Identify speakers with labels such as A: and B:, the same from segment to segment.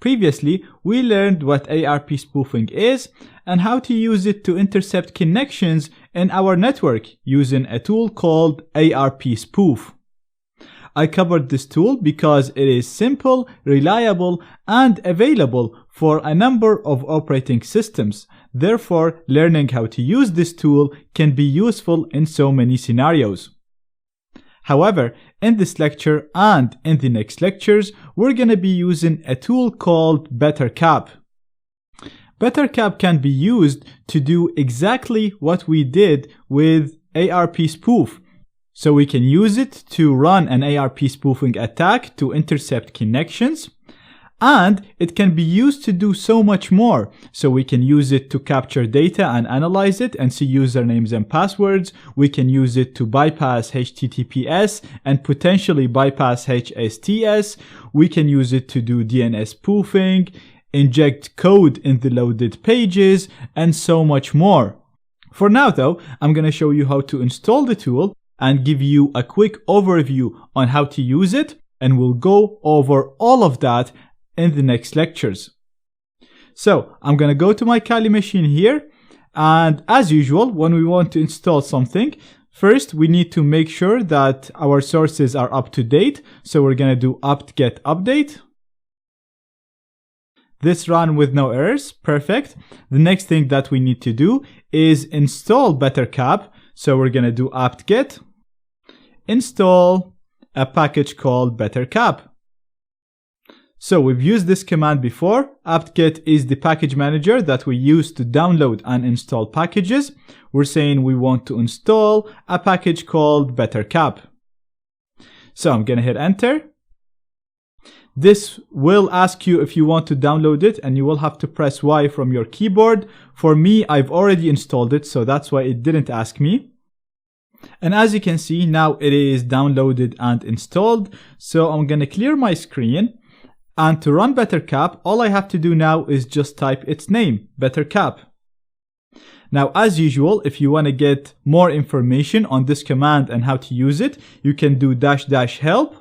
A: Previously, we learned what ARP spoofing is and how to use it to intercept connections in our network using a tool called ARP Spoof. I covered this tool because it is simple, reliable, and available for a number of operating systems. Therefore, learning how to use this tool can be useful in so many scenarios. However, in this lecture and in the next lectures, we're going to be using a tool called BetterCap. BetterCap can be used to do exactly what we did with ARP Spoof. So we can use it to run an ARP spoofing attack to intercept connections. And it can be used to do so much more. So we can use it to capture data and analyze it and see usernames and passwords. We can use it to bypass HTTPS and potentially bypass HSTS. We can use it to do DNS spoofing, inject code in the loaded pages, and so much more. For now though, I'm going to show you how to install the tool and give you a quick overview on how to use it, and we'll go over all of that in the next lectures. So I'm going to go to my Kali machine here, and as usual, when we want to install something, first we need to make sure that our sources are up to date. So we're going to do apt-get update. This ran with no errors, perfect. The next thing that we need to do is install BetterCap. So we're going to do apt-get install a package called BetterCap. So we've used this command before. apt-get is the package manager that we use to download and install packages. We're saying we want to install a package called BetterCap. So I'm going to hit enter. This will ask you if you want to download it, and you will have to press Y from your keyboard. For me, I've already installed it, so that's why it didn't ask me. And as you can see, now it is downloaded and installed. So I'm going to clear my screen. And to run BetterCap, all I have to do now is just type its name, BetterCap. Now, as usual, if you want to get more information on this command and how to use it, you can do --help.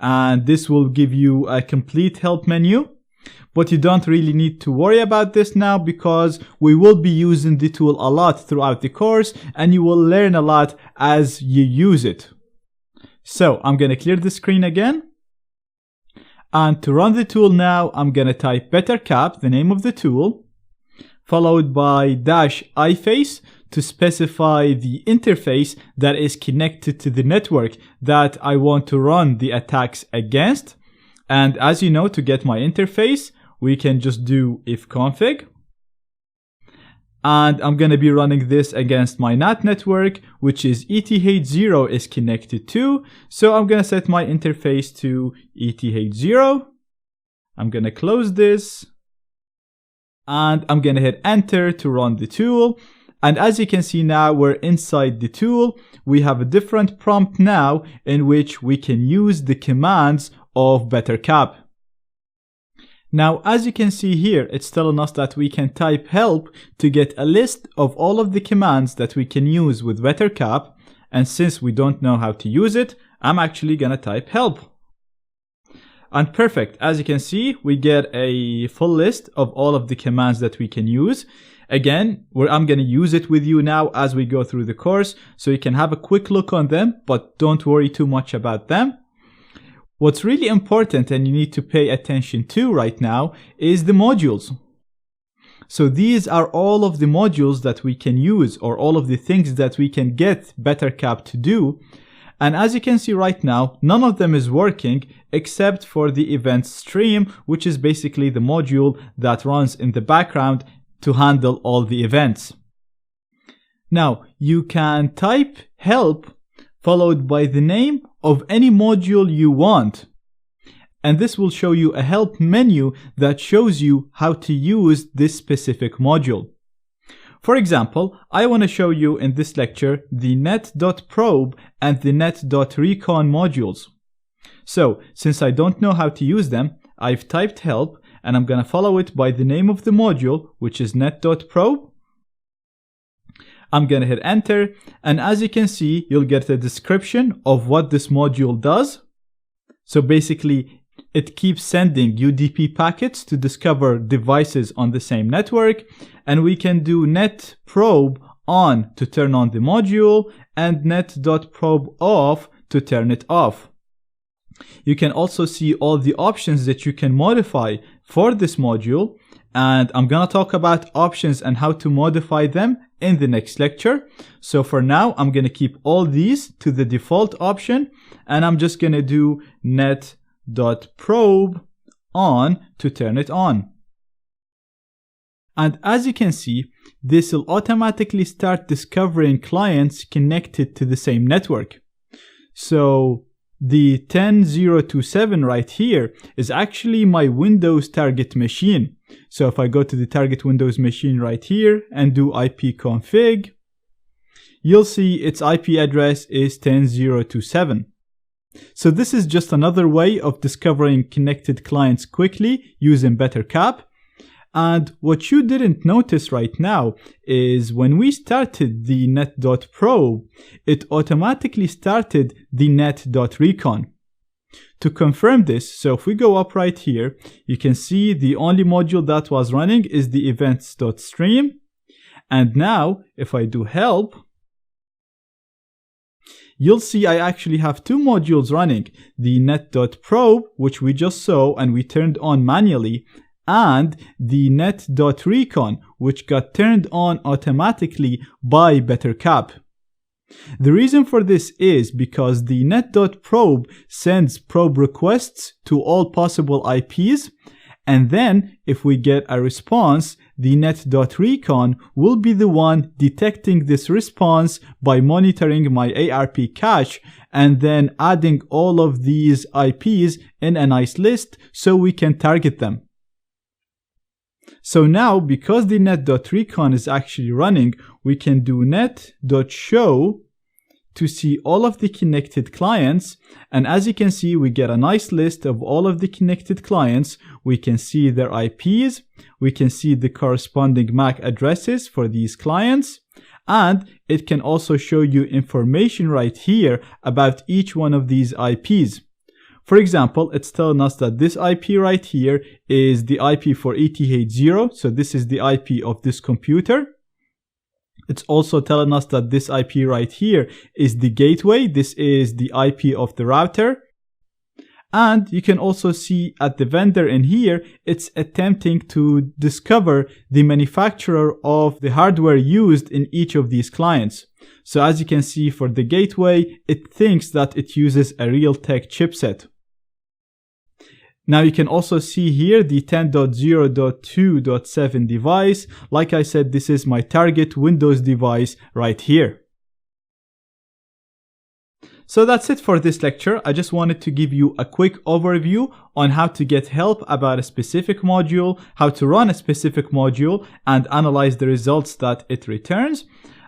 A: And this will give you a complete help menu. But you don't really need to worry about this now because we will be using the tool a lot throughout the course and you will learn a lot as you use it. So I'm going to clear the screen again. And to run the tool now, I'm going to type BetterCap, the name of the tool, followed by -iface to specify the interface that is connected to the network that I want to run the attacks against. And as you know, to get my interface, we can just do ifconfig. And I'm going to be running this against my NAT network, which is ETH0 is connected to. So I'm going to set my interface to ETH0. I'm going to close this. And I'm going to hit enter to run the tool. And as you can see now, we're inside the tool. We have a different prompt now in which we can use the commands of BetterCap. Now, as you can see here, it's telling us that we can type help to get a list of all of the commands that we can use with BetterCap. And since we don't know how to use it, I'm actually going to type help. And perfect. As you can see, we get a full list of all of the commands that we can use. Again, I'm going to use it with you now as we go through the course, so you can have a quick look on them, but don't worry too much about them. What's really important and you need to pay attention to right now is the modules. So these are all of the modules that we can use, or all of the things that we can get BetterCap to do. And as you can see right now, none of them is working except for the event stream, which is basically the module that runs in the background to handle all the events. Now, you can type help followed by the name of any module you want. And this will show you a help menu that shows you how to use this specific module. For example, I want to show you in this lecture the net.probe and the net.recon modules. So, since I don't know how to use them, I've typed help and I'm going to follow it by the name of the module, which is net.probe. I'm going to hit enter, and as you can see, you'll get a description of what this module does. So basically, it keeps sending UDP packets to discover devices on the same network. And we can do netprobe on to turn on the module and net.probe off to turn it off. You can also see all the options that you can modify for this module, and I'm gonna talk about options and how to modify them in the next lecture. So for now, I'm gonna keep all these to the default option, and I'm just gonna do net.probe on to turn it on. And as you can see, this will automatically start discovering clients connected to the same network. So the 10027 right here is actually my Windows target machine. So if I go to the target Windows machine right here and do ipconfig, you'll see its IP address is 10027. So this is just another way of discovering connected clients quickly using BetterCap. And what you didn't notice right now is when we started the net.probe, it automatically started the net.recon. To confirm this, so if we go up right here, you can see the only module that was running is the events.stream. And now, if I do help, you'll see I actually have two modules running, the net.probe, which we just saw and we turned on manually, and the net.recon, which got turned on automatically by BetterCap. The reason for this is because the net.probe sends probe requests to all possible IPs, and then if we get a response, the net.recon will be the one detecting this response by monitoring my ARP cache and then adding all of these IPs in a nice list so we can target them. So now, because the net.recon is actually running, we can do net.show to see all of the connected clients. And as you can see, we get a nice list of all of the connected clients. We can see their IPs. We can see the corresponding MAC addresses for these clients. And it can also show you information right here about each one of these IPs. For example, it's telling us that this IP right here is the IP for ETH0. So this is the IP of this computer. It's also telling us that this IP right here is the gateway. This is the IP of the router. And you can also see at the vendor in here, it's attempting to discover the manufacturer of the hardware used in each of these clients. So as you can see for the gateway, it thinks that it uses a Realtek chipset. Now you can also see here the 10.0.2.7 device. Like I said, this is my target Windows device right here. So that's it for this lecture. I just wanted to give you a quick overview on how to get help about a specific module, how to run a specific module, and analyze the results that it returns.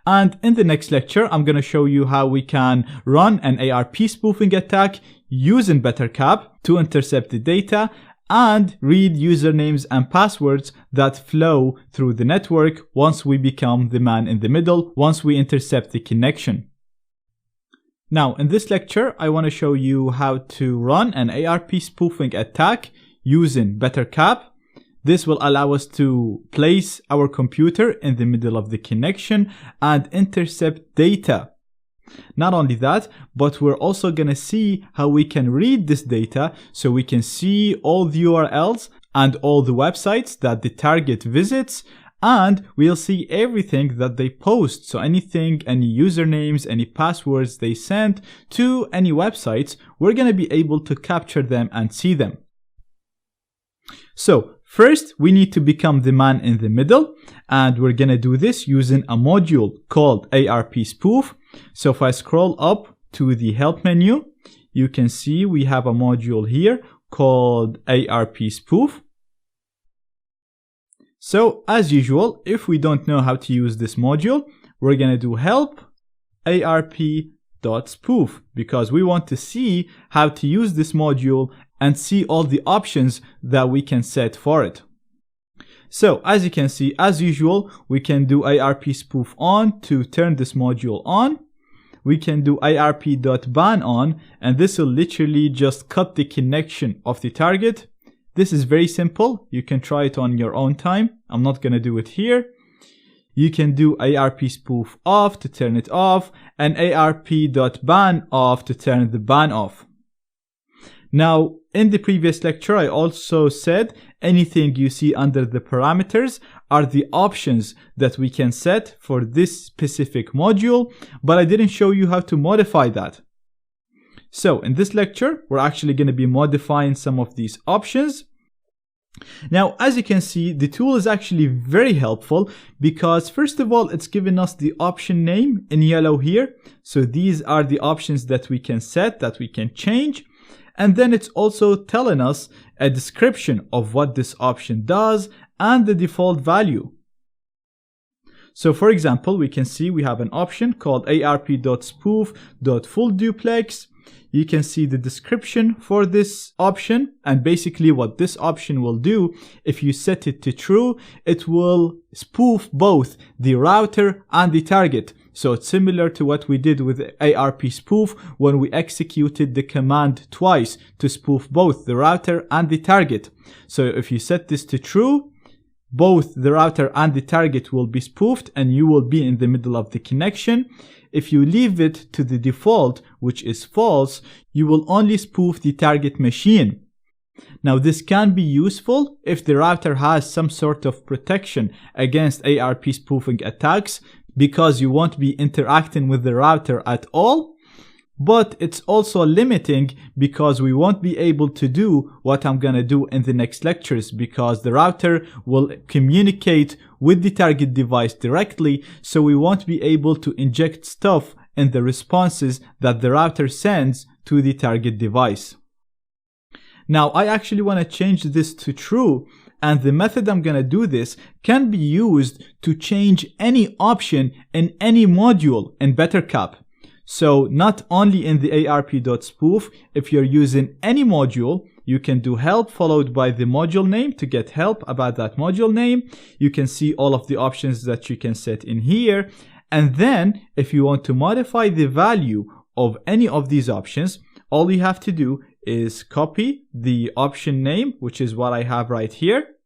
A: And in the next lecture, I'm going to show you how we can run an ARP spoofing attack using BetterCap to intercept the data and read usernames and passwords that flow through the network once we become the man in the middle, once we intercept the connection. Now, in this lecture, I want to show you how to run an ARP spoofing attack using BetterCap. This will allow us to place our computer in the middle of the connection and intercept data. Not only that, but we're also going to see how we can read this data so we can see all the URLs and all the websites that the target visits, and we'll see everything that they post. So anything, any usernames, any passwords they send to any websites, we're going to be able to capture them and see them. So first, we need to become the man in the middle, and we're going to do this using a module called ARP Spoof. So if I scroll up to the help menu, you can see we have a module here called ARP Spoof. So as usual, if we don't know how to use this module, we're going to do help arp.spoof because we want to see how to use this module and see all the options that we can set for it. So as you can see, as usual, we can do ARP spoof on to turn this module on. we can do ARP.ban on, and this will literally just cut the connection of the target. This is very simple. You can try it on your own time. I'm not going to do it here. You can do ARP spoof off to turn it off, and ARP.ban off to turn the ban off. Now, in the previous lecture, I also said anything you see under the parameters are the options that we can set for this specific module, but I didn't show you how to modify that. So in this lecture, we're actually going to be modifying some of these options. Now, as you can see, the tool is actually very helpful because first of all, it's given us the option name in yellow here. So these are the options that we can set, that we can change. And then it's also telling us a description of what this option does and the default value. So for example, we can see we have an option called ARP.spoof.fullDuplex. You can see the description for this option, and basically what this option will do, if you set it to true, it will spoof both the router and the target. So it's similar to what we did with ARP spoof when we executed the command twice to spoof both the router and the target. So if you set this to true, both the router and the target will be spoofed and you will be in the middle of the connection. If you leave it to the default, which is false, you will only spoof the target machine. Now this can be useful if the router has some sort of protection against ARP spoofing attacks, because you won't be interacting with the router at all. But it's also limiting because we won't be able to do what I'm gonna do in the next lectures, because the router will communicate with the target device directly, so we won't be able to inject stuff in the responses that the router sends to the target device. Now I actually want to change this to true, and the method I'm gonna do this can be used to change any option in any module in BetterCap. So not only in the ARP.spoof, if you're using any module, you can do help followed by the module name to get help about that module name. You can see all of the options that you can set in here. And then if you want to modify the value of any of these options, all you have to do is copy the option name, which is what I have right here,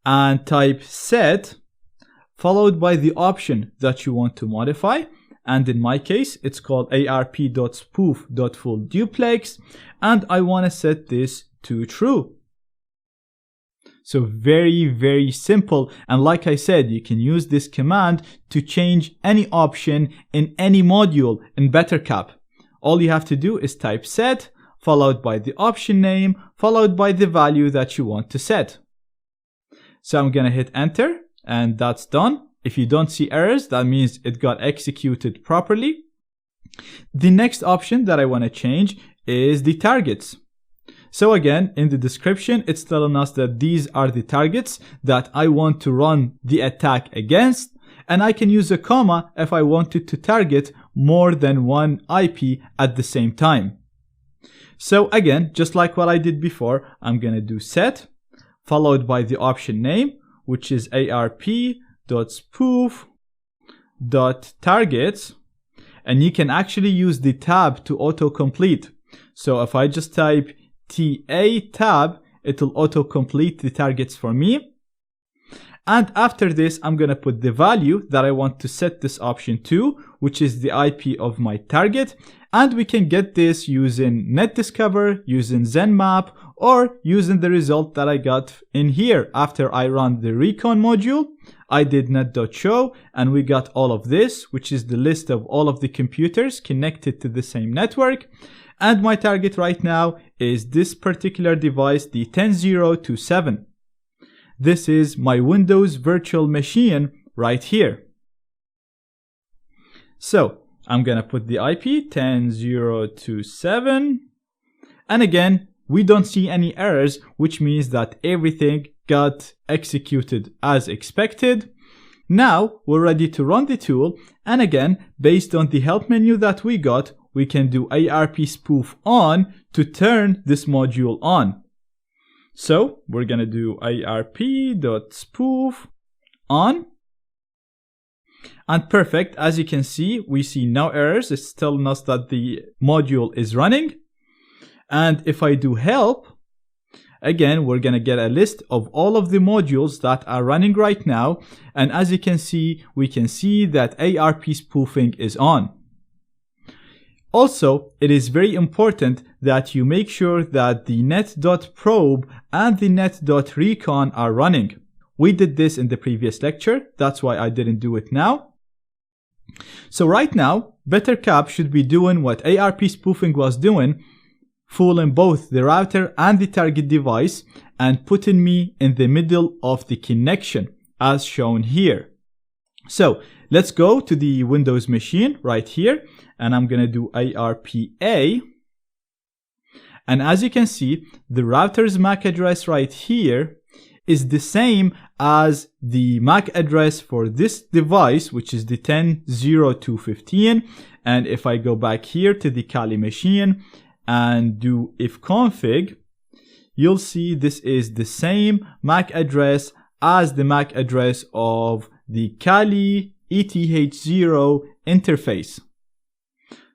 A: and type set followed by the option that you want to modify. And in my case, it's called ARP.spoof.fullDuplex, and I want to set this to true. So very, very simple. And like I said, you can use this command to change any option in any module in BetterCap. All you have to do is type set, followed by the option name, followed by the value that you want to set. So I'm going to hit enter, and that's done. If you don't see errors, that means it got executed properly. The next option that I want to change is the targets. So again, in the description, it's telling us that these are the targets that I want to run the attack against, and I can use a comma if I wanted to target more than one IP at the same time. So again, just like what I did before, I'm going to do set, followed by the option name, which is ARP.spoof.targets, and you can actually use the tab to autocomplete. So if I just type TA tab, it will autocomplete the targets for me. And after this, I'm going to put the value that I want to set this option to, which is the IP of my target. And we can get this using NetDiscover, using ZenMap, or using the result that I got in here after I run the recon module. I did net.show, and we got all of this, which is the list of all of the computers connected to the same network. And my target right now is this particular device, the 10027. This is my Windows virtual machine right here. So I'm going to put the IP 10027. And again, we don't see any errors, which means that everything got executed as expected. Now we're ready to run the tool. And again, based on the help menu that we got, we can do ARP spoof on to turn this module on. So we're going to do ARP.spoof on. And perfect, as you can see, we see no errors. It's telling us that the module is running. And if I do help, again, we're going to get a list of all of the modules that are running right now. And as you can see, we can see that ARP spoofing is on. Also, it is very important that you make sure that the net.probe and the net.recon are running. We did this in the previous lecture. That's why I didn't do it now. So right now, BetterCap should be doing what ARP spoofing was doing, fooling both the router and the target device and putting me in the middle of the connection as shown here. So let's go to the Windows machine right here, and I'm going to do ARPA. And as you can see, the router's MAC address right here is the same as the MAC address for this device, which is the 10.02.15. And if I go back here to the Kali machine and do ifconfig, you'll see this is the same MAC address as the MAC address of the Kali ETH0 interface.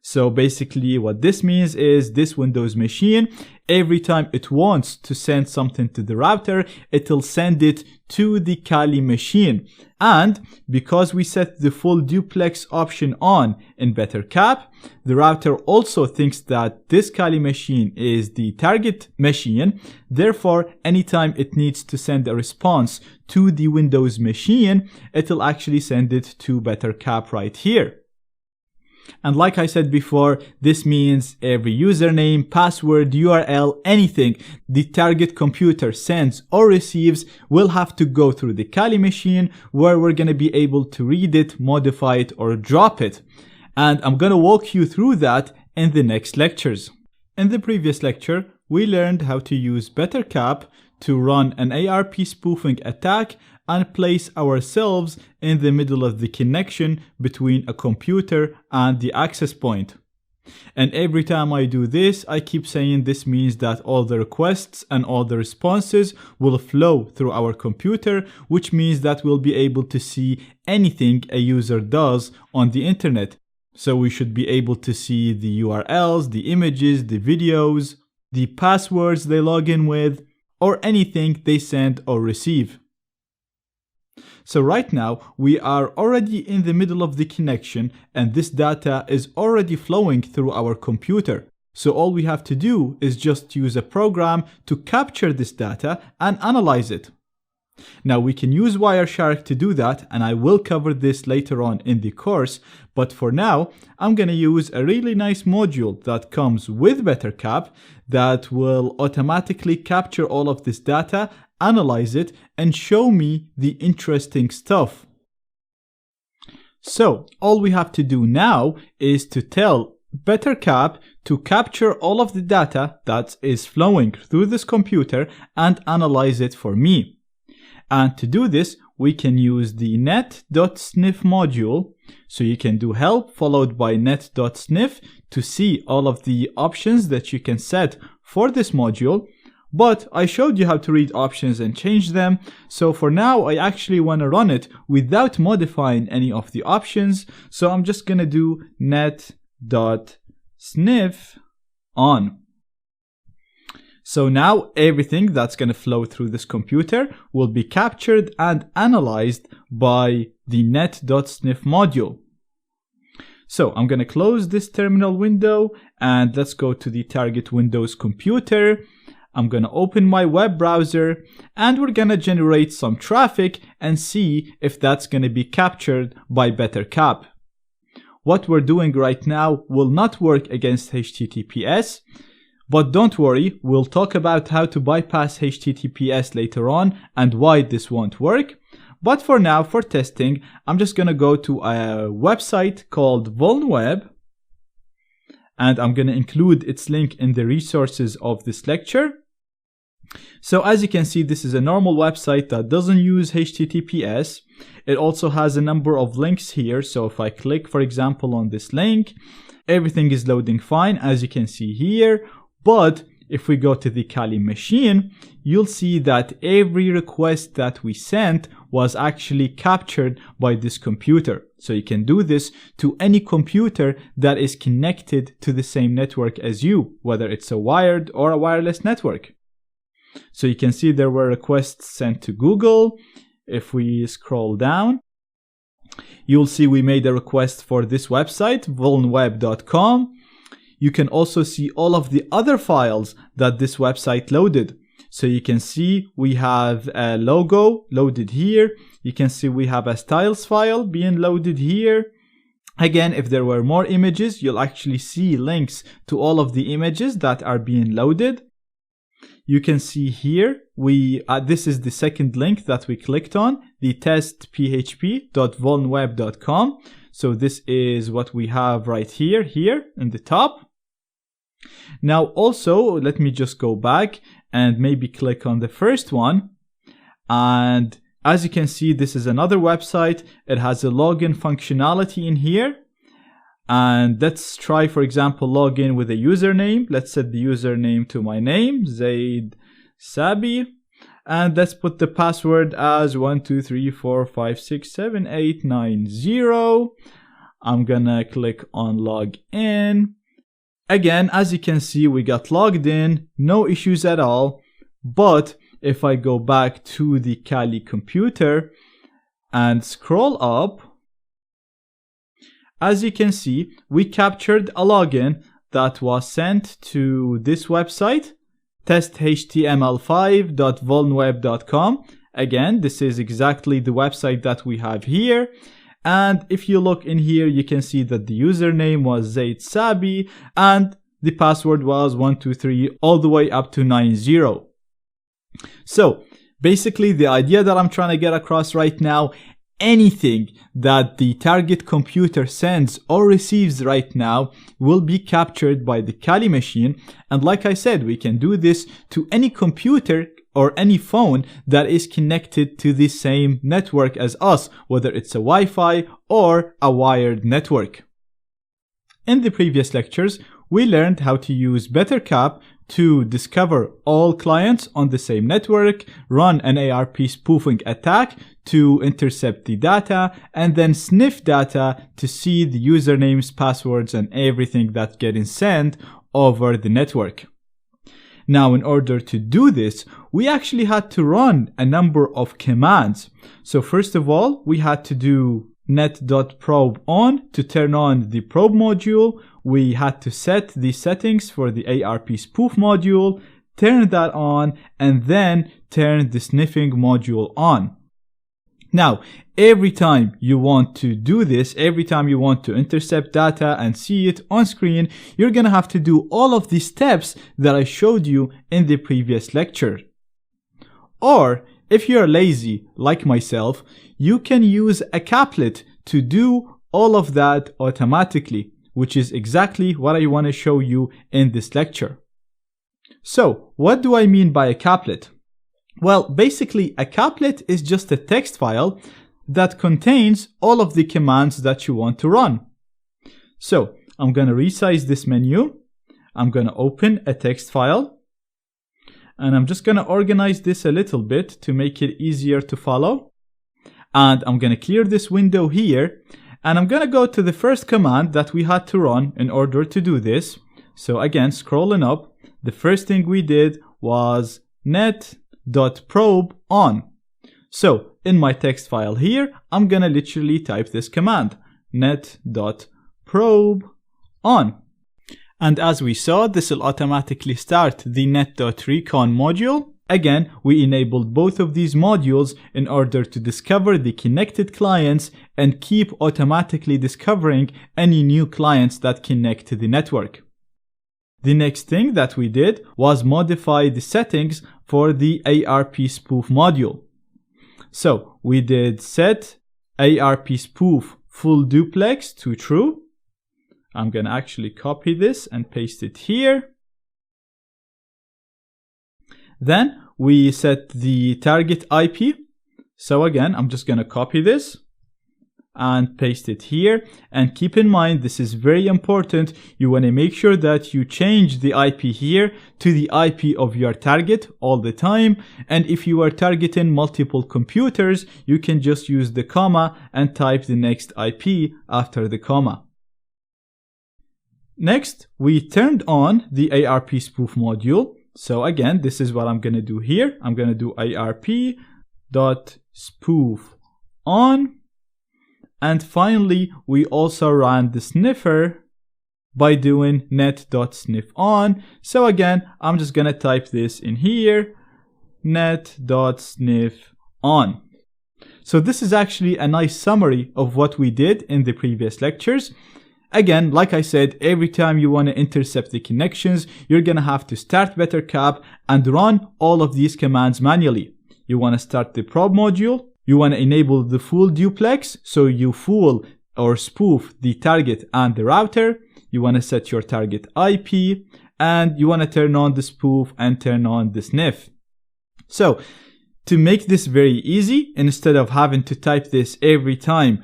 A: So basically what this means is this Windows machine, every time it wants to send something to the router, it'll send it to the Kali machine. And because we set the full duplex option on in BetterCap, the router also thinks that this Kali machine is the target machine. Therefore, anytime it needs to send a response to the Windows machine, it'll actually send it to BetterCap right here. And like I said before, this means every username, password, URL, anything the target computer sends or receives will have to go through the Kali machine, where we're going to be able to read it, modify it, or drop it. And I'm going to walk you through that in the next lectures. In the previous lecture, we learned how to use BetterCap to run an ARP spoofing attack and place ourselves in the middle of the connection between a computer and the access point. And every time I do this, I keep saying this means that all the requests and all the responses will flow through our computer, which means that we'll be able to see anything a user does on the internet. So we should be able to see the URLs, the images, the videos, the passwords they log in with, or anything they send or receive. So right now, we are already in the middle of the connection and this data is already flowing through our computer. So all we have to do is just use a program to capture this data and analyze it. Now we can use Wireshark to do that, and I will cover this later on in the course, but for now, I'm going to use a really nice module that comes with BetterCap that will automatically capture all of this data, analyze it, and show me the interesting stuff. So all we have to do now is to tell BetterCap to capture all of the data that is flowing through this computer and analyze it for me. And to do this, we can use the net.sniff module. So you can do help followed by net.sniff to see all of the options that you can set for this module. But I showed you how to read options and change them. So for now, I actually want to run it without modifying any of the options. So I'm just going to do net.sniff on. So now everything that's going to flow through this computer will be captured and analyzed by the net.sniff module. So I'm going to close this terminal window and let's go to the target Windows computer. I'm going to open my web browser and we're going to generate some traffic and see if that's going to be captured by BetterCap. What we're doing right now will not work against HTTPS. But don't worry, we'll talk about how to bypass HTTPS later on and why this won't work. But for now, for testing, I'm just going to go to a website called VulnWeb. And I'm going to include its link in the resources of this lecture. So as you can see, this is a normal website that doesn't use HTTPS. It also has a number of links here. So if I click, for example, on this link, everything is loading fine, as you can see here. But if we go to the Kali machine, you'll see that every request that we sent was actually captured by this computer. So you can do this to any computer that is connected to the same network as you, whether it's a wired or a wireless network. So you can see there were requests sent to Google. If we scroll down, you'll see we made a request for this website, vulnweb.com. You can also see all of the other files that this website loaded. So you can see we have a logo loaded here. You can see we have a styles file being loaded here. Again, if there were more images, you'll actually see links to all of the images that are being loaded. You can see here, this is the second link that we clicked on, the testphp.vulnweb.com. So this is what we have right here in the top. Now also, let me just go back and maybe click on the first one. And as you can see, this is another website. It has a login functionality in here. And let's try, for example, log in with a username. Let's set the username to my name, Zaid Sabi. And let's put the password as 12345678990. I'm gonna click on log in. Again, as you can see, we got logged in, no issues at all. But if I go back to the Kali computer and scroll up, as you can see, we captured a login that was sent to this website, testhtml5.vulnweb.com. Again, this is exactly the website that we have here. And if you look in here, you can see that the username was Zaid Sabi and the password was 123 all the way up to 90. So basically the idea that I'm trying to get across right now, anything that the target computer sends or receives right now will be captured by the Kali machine. And like I said, we can do this to any computer or any phone that is connected to the same network as us, whether it's a Wi-Fi or a wired network. In the previous lectures, we learned how to use BetterCap to discover all clients on the same network, run an ARP spoofing attack to intercept the data, and then sniff data to see the usernames, passwords, and everything that's getting sent over the network. Now, in order to do this, we actually had to run a number of commands. So first of all, we had to do net.probe on to turn on the probe module. We had to set the settings for the ARP spoof module, turn that on, and then turn the sniffing module on. Now, every time you want to do this, every time you want to intercept data and see it on screen, you're going to have to do all of the steps that I showed you in the previous lecture. Or, if you're lazy like myself, you can use a caplet to do all of that automatically, which is exactly what I want to show you in this lecture. So, what do I mean by a caplet? Well, basically, a caplet is just a text file that contains all of the commands that you want to run. So, I'm going to resize this menu. I'm going to open a text file. And I'm just going to organize this a little bit to make it easier to follow. And I'm going to clear this window here. And I'm going to go to the first command that we had to run in order to do this. So again, scrolling up, the first thing we did was net.probe on. So in my text file here, I'm going to literally type this command, net.probe on. And as we saw, this will automatically start the net.recon module. Again, we enabled both of these modules in order to discover the connected clients and keep automatically discovering any new clients that connect to the network. The next thing that we did was modify the settings for the ARP spoof module. So we did set ARP spoof full duplex to true. I'm going to actually copy this and paste it here. Then we set the target IP. So again, I'm just going to copy this and paste it here. And keep in mind, this is very important. You want to make sure that you change the IP here to the IP of your target all the time. And if you are targeting multiple computers, you can just use the comma and type the next IP after the comma. Next, we turned on the ARP spoof module. So again, this is what I'm going to do here. I'm going to do ARP.spoof on. And finally, we also ran the sniffer by doing net.sniff on. So again, I'm just going to type this in here, net.sniff on. So this is actually a nice summary of what we did in the previous lectures. Again, like I said, every time you want to intercept the connections, you're going to have to start BetterCap and run all of these commands manually. You want to start the probe module. You want to enable the full duplex, so you fool or spoof the target and the router. You want to set your target IP, and you want to turn on the spoof and turn on the sniff. So, to make this very easy, instead of having to type this every time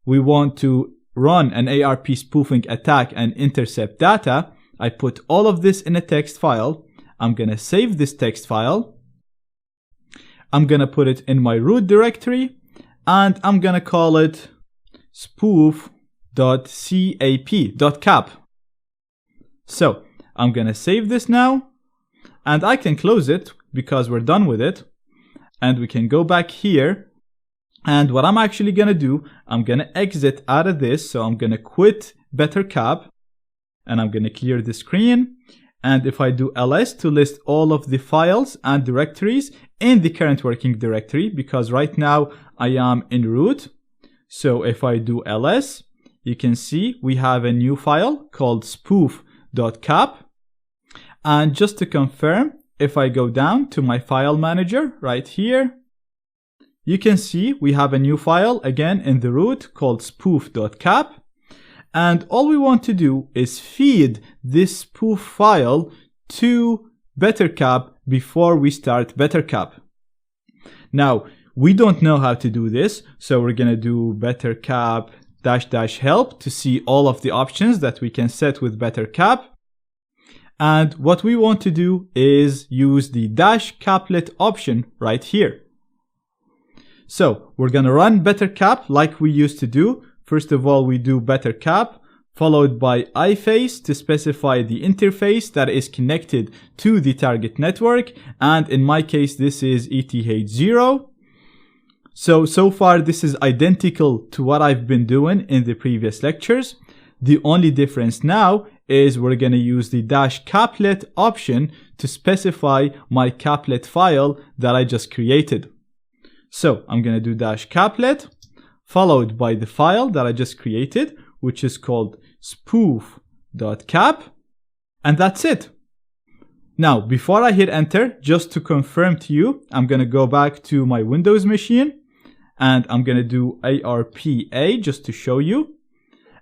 A: we want to run an ARP spoofing attack and intercept data, I put all of this in a text file. I'm going to save this text file. I'm going to put it in my root directory, and I'm going to call it spoof.cap. So I'm going to save this now, and I can close it because we're done with it. And we can go back here. And what I'm actually going to do, I'm going to exit out of this. So I'm going to quit BetterCap, and I'm going to clear the screen. And if I do ls to list all of the files and directories in the current working directory, because right now I am in root. So if I do ls, you can see we have a new file called spoof.cap. And just to confirm, if I go down to my file manager right here, you can see we have a new file again in the root called spoof.cap. And all we want to do is feed this spoof file to BetterCap before we start BetterCap. Now, we don't know how to do this, so we're going to do BetterCap --help to see all of the options that we can set with BetterCap. And what we want to do is use the -caplet option right here. So we're going to run BetterCap like we used to do. First of all, we do BetterCap, followed by iFace to specify the interface that is connected to the target network. And in my case, this is ETH0. So far, this is identical to what I've been doing in the previous lectures. The only difference now is we're going to use the -caplet option to specify my caplet file that I just created. So I'm going to do -caplet, followed by the file that I just created, which is called spoof.cap, and that's it. Now, before I hit enter, just to confirm to you, I'm going to go back to my Windows machine, and I'm going to do ARPA just to show you.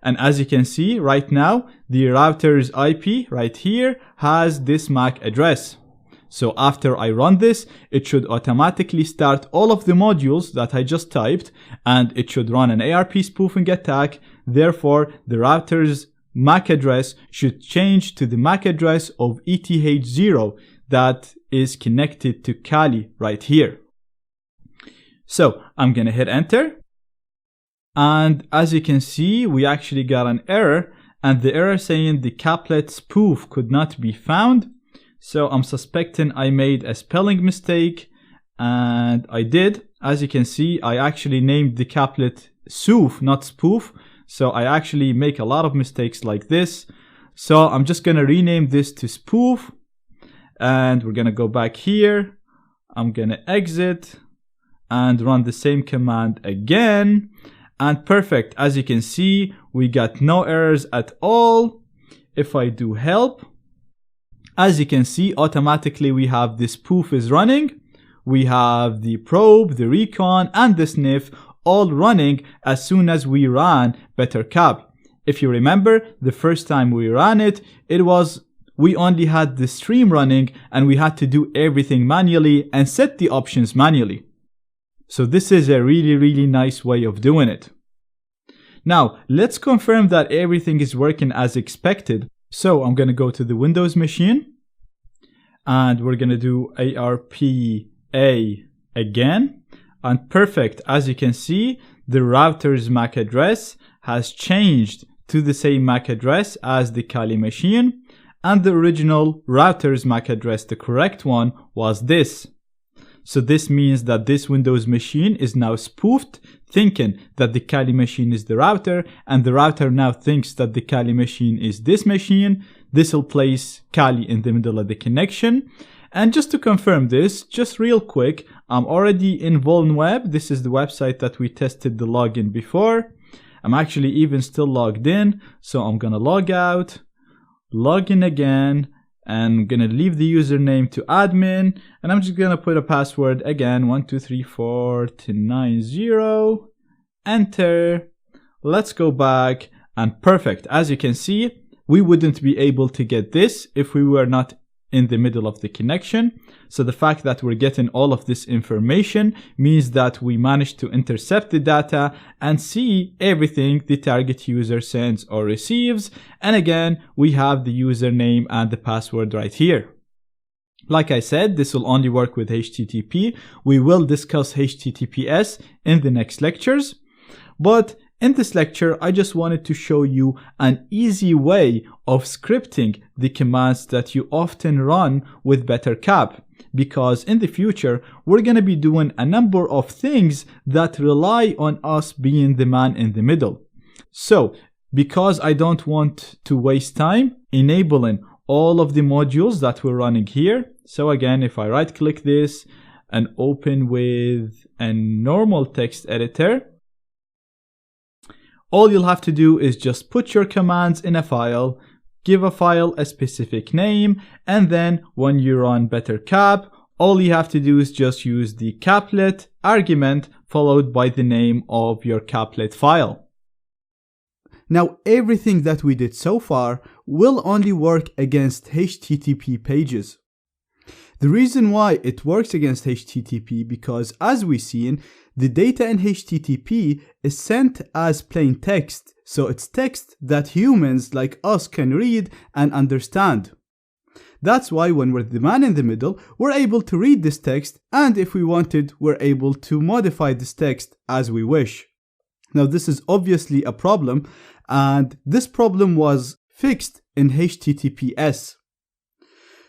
A: And as you can see right now, the router's IP right here has this MAC address. So after I run this, it should automatically start all of the modules that I just typed, and it should run an ARP spoofing attack. Therefore, the router's MAC address should change to the MAC address of ETH0 that is connected to Kali right here. So I'm going to hit enter. And as you can see, we actually got an error, and the error saying the caplet spoof could not be found. So I'm suspecting I made a spelling mistake, and I did. As you can see, I actually named the caplet soof, not spoof. So I actually make a lot of mistakes like this. So I'm just going to rename this to spoof, and we're going to go back here. I'm going to exit and run the same command again. And perfect. As you can see, we got no errors at all. If I do help, as you can see, automatically we have the spoof is running. We have the probe, the recon, and the sniff all running as soon as we ran BetterCap. If you remember, the first time we ran it, we only had the stream running, and we had to do everything manually and set the options manually. So this is a really, really nice way of doing it. Now, let's confirm that everything is working as expected. So I'm going to go to the Windows machine and we're going to do ARPA again. And perfect. As you can see, the router's MAC address has changed to the same MAC address as the Kali machine. And the original router's MAC address, the correct one, was this. So this means that this Windows machine is now spoofed, thinking that the Kali machine is the router, and the router now thinks that the Kali machine is this machine. This will place Kali in the middle of the connection. And just to confirm this, just real quick, I'm already in VulnWeb. This is the website that we tested the login before. I'm actually even still logged in, so I'm gonna log out, log in again, and I'm gonna leave the username to admin, and I'm just gonna put a password again, 123490, enter. Let's go back, and perfect. As you can see, we wouldn't be able to get this if we were not in the middle of the connection. So the fact that we're getting all of this information means that we managed to intercept the data and see everything the target user sends or receives. And again, we have the username and the password right here. Like I said, this will only work with HTTP. We will discuss HTTPS in the next lectures. But in this lecture, I just wanted to show you an easy way of scripting the commands that you often run with BetterCap, because in the future, we're going to be doing a number of things that rely on us being the man in the middle. So, because I don't want to waste time enabling all of the modules that we're running here, so again, if I right click this and open with a normal text editor, all you'll have to do is just put your commands in a file, give a file a specific name, and then when you run BetterCap, all you have to do is just use the caplet argument followed by the name of your caplet file. Now, everything that we did so far will only work against HTTP pages. The reason why it works against HTTP because, as we've seen, the data in HTTP is sent as plain text, so it's text that humans like us can read and understand. That's why when we're the man in the middle, we're able to read this text, and if we wanted, we're able to modify this text as we wish. Now, this is obviously a problem, and this problem was fixed in HTTPS.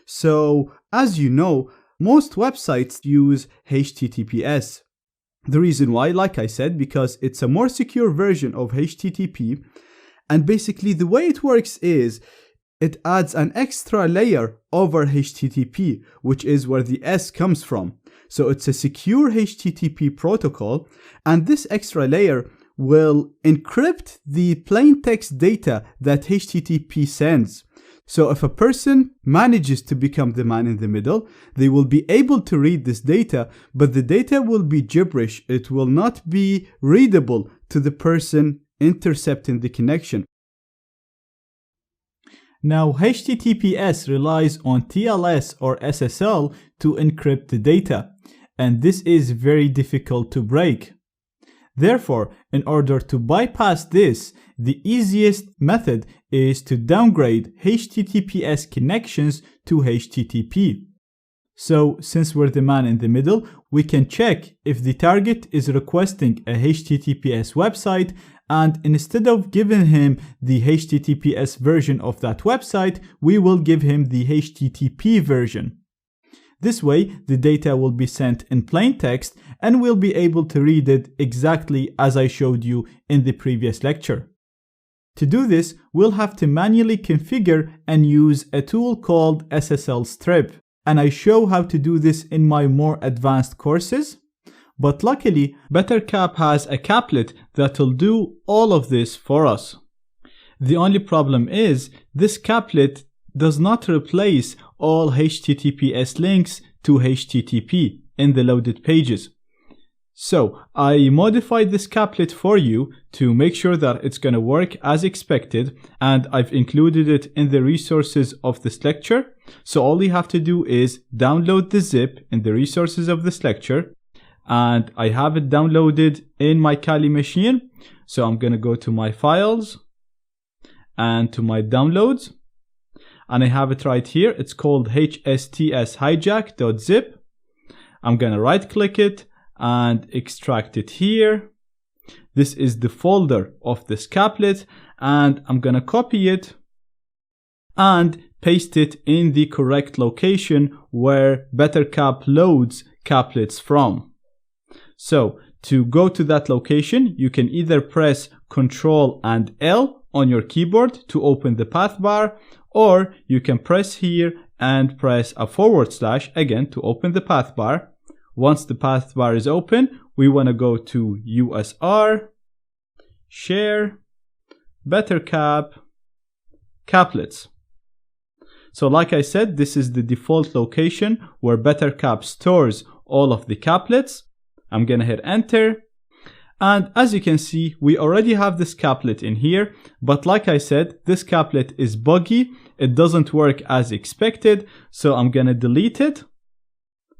A: So, as you know, most websites use HTTPS. The reason why, like I said, because it's a more secure version of HTTP, and basically the way it works is it adds an extra layer over HTTP, which is where the S comes from. So it's a secure HTTP protocol, and this extra layer will encrypt the plain text data that HTTP sends. So if a person manages to become the man in the middle, they will be able to read this data, but the data will be gibberish. It will not be readable to the person intercepting the connection. Now, HTTPS relies on TLS or SSL to encrypt the data, and this is very difficult to break. Therefore, in order to bypass this, the easiest method is to downgrade HTTPS connections to HTTP. So, since we're the man in the middle, we can check if the target is requesting a HTTPS website, and instead of giving him the HTTPS version of that website, we will give him the HTTP version. This way, the data will be sent in plain text and we'll be able to read it exactly as I showed you in the previous lecture. To do this, we'll have to manually configure and use a tool called SSL Strip, and I show how to do this in my more advanced courses. But luckily, BetterCap has a caplet that will do all of this for us. The only problem is, this caplet does not replace all HTTPS links to HTTP in the loaded pages. So I modified this caplet for you to make sure that it's going to work as expected, and I've included it in the resources of this lecture. So all you have to do is download the zip in the resources of this lecture, and I have it downloaded in my Kali machine. So I'm going to go to my files and to my downloads. And I have it right here. It's called hstshijack.zip. I'm going to right click it and extract it here. This is the folder of this caplet, and I'm going to copy it and paste it in the correct location where BetterCap loads caplets from. So to go to that location, you can either press Ctrl and L on your keyboard to open the path bar, or you can press here and press a / again to open the path bar. Once the path bar is open, we want to go to USR, Share, BetterCap, Caplets. So like I said, this is the default location where BetterCap stores all of the caplets. I'm going to hit enter. And as you can see, we already have this caplet in here. But like I said, this caplet is buggy. It doesn't work as expected. So I'm going to delete it.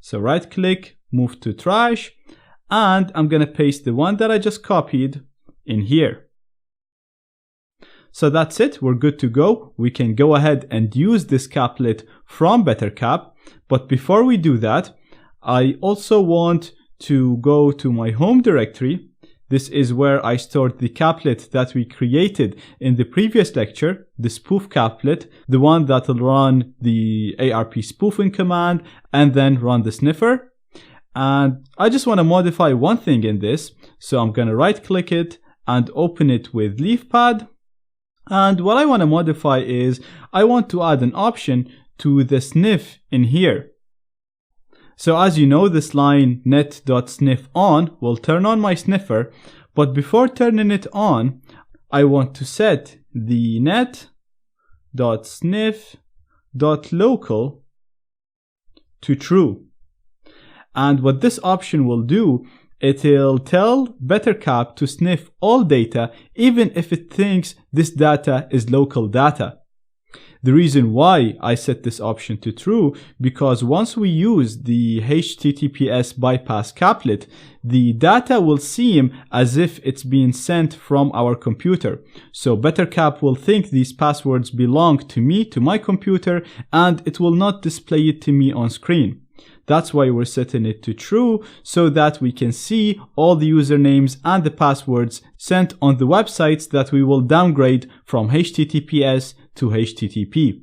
A: So right click, move to trash. And I'm going to paste the one that I just copied in here. So that's it. We're good to go. We can go ahead and use this caplet from BetterCap. But before we do that, I also want to go to my home directory. This is where I stored the caplet that we created in the previous lecture, the spoof caplet, the one that will run the ARP spoofing command and then run the sniffer. And I just want to modify one thing in this. So I'm going to right click it and open it with LeafPad. And what I want to modify is I want to add an option to the sniff in here. So as you know, this line net.sniff on will turn on my sniffer, but before turning it on, I want to set the net.sniff.local to true. And what this option will do, it'll tell BetterCap to sniff all data, even if it thinks this data is local data. The reason why I set this option to true, because once we use the HTTPS bypass caplet, the data will seem as if it's being sent from our computer. So BetterCap will think these passwords belong to me, to my computer, and it will not display it to me on screen. That's why we're setting it to true, so that we can see all the usernames and the passwords sent on the websites that we will downgrade from HTTPS to HTTP.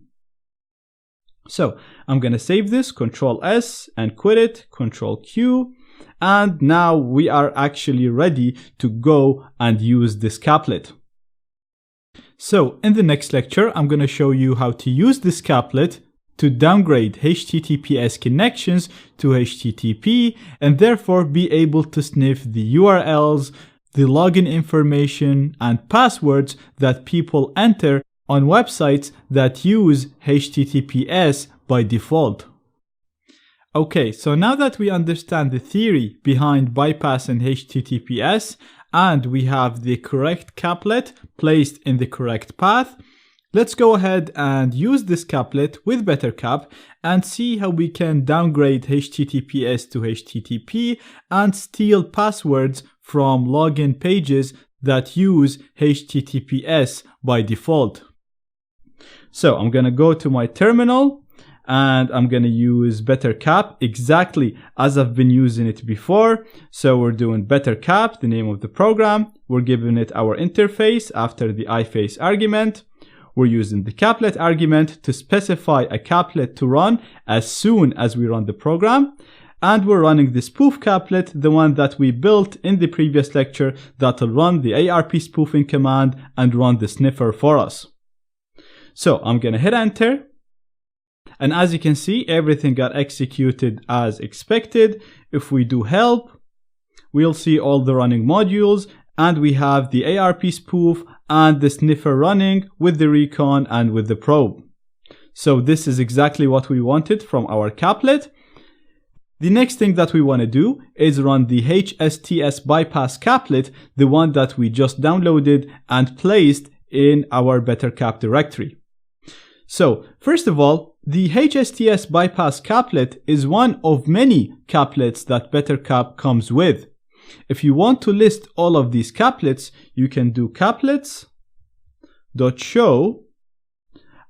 A: So I'm going to save this, Ctrl S and quit it, Ctrl Q. And now we are actually ready to go and use this caplet. So in the next lecture, I'm going to show you how to use this caplet to downgrade HTTPS connections to HTTP and therefore be able to sniff the URLs, the login information, and passwords that people enter on websites that use HTTPS by default. Okay, so now that we understand the theory behind bypassing HTTPS and we have the correct caplet placed in the correct path, let's go ahead and use this caplet with BetterCap and see how we can downgrade HTTPS to HTTP and steal passwords from login pages that use HTTPS by default. So I'm going to go to my terminal and I'm going to use BetterCap exactly as I've been using it before. So we're doing BetterCap, the name of the program. We're giving it our interface after the iFace argument. We're using the caplet argument to specify a caplet to run as soon as we run the program. And we're running the spoof caplet, the one that we built in the previous lecture, that will run the ARP spoofing command and run the sniffer for us. So I'm going to hit enter. And as you can see, everything got executed as expected. If we do help, we'll see all the running modules. And we have the ARP spoof and the sniffer running with the recon and with the probe. So this is exactly what we wanted from our caplet. The next thing that we want to do is run the HSTS bypass caplet, the one that we just downloaded and placed in our BetterCap directory. So first of all, the HSTS bypass caplet is one of many caplets that BetterCap comes with. If you want to list all of these caplets, you can do caplets.show.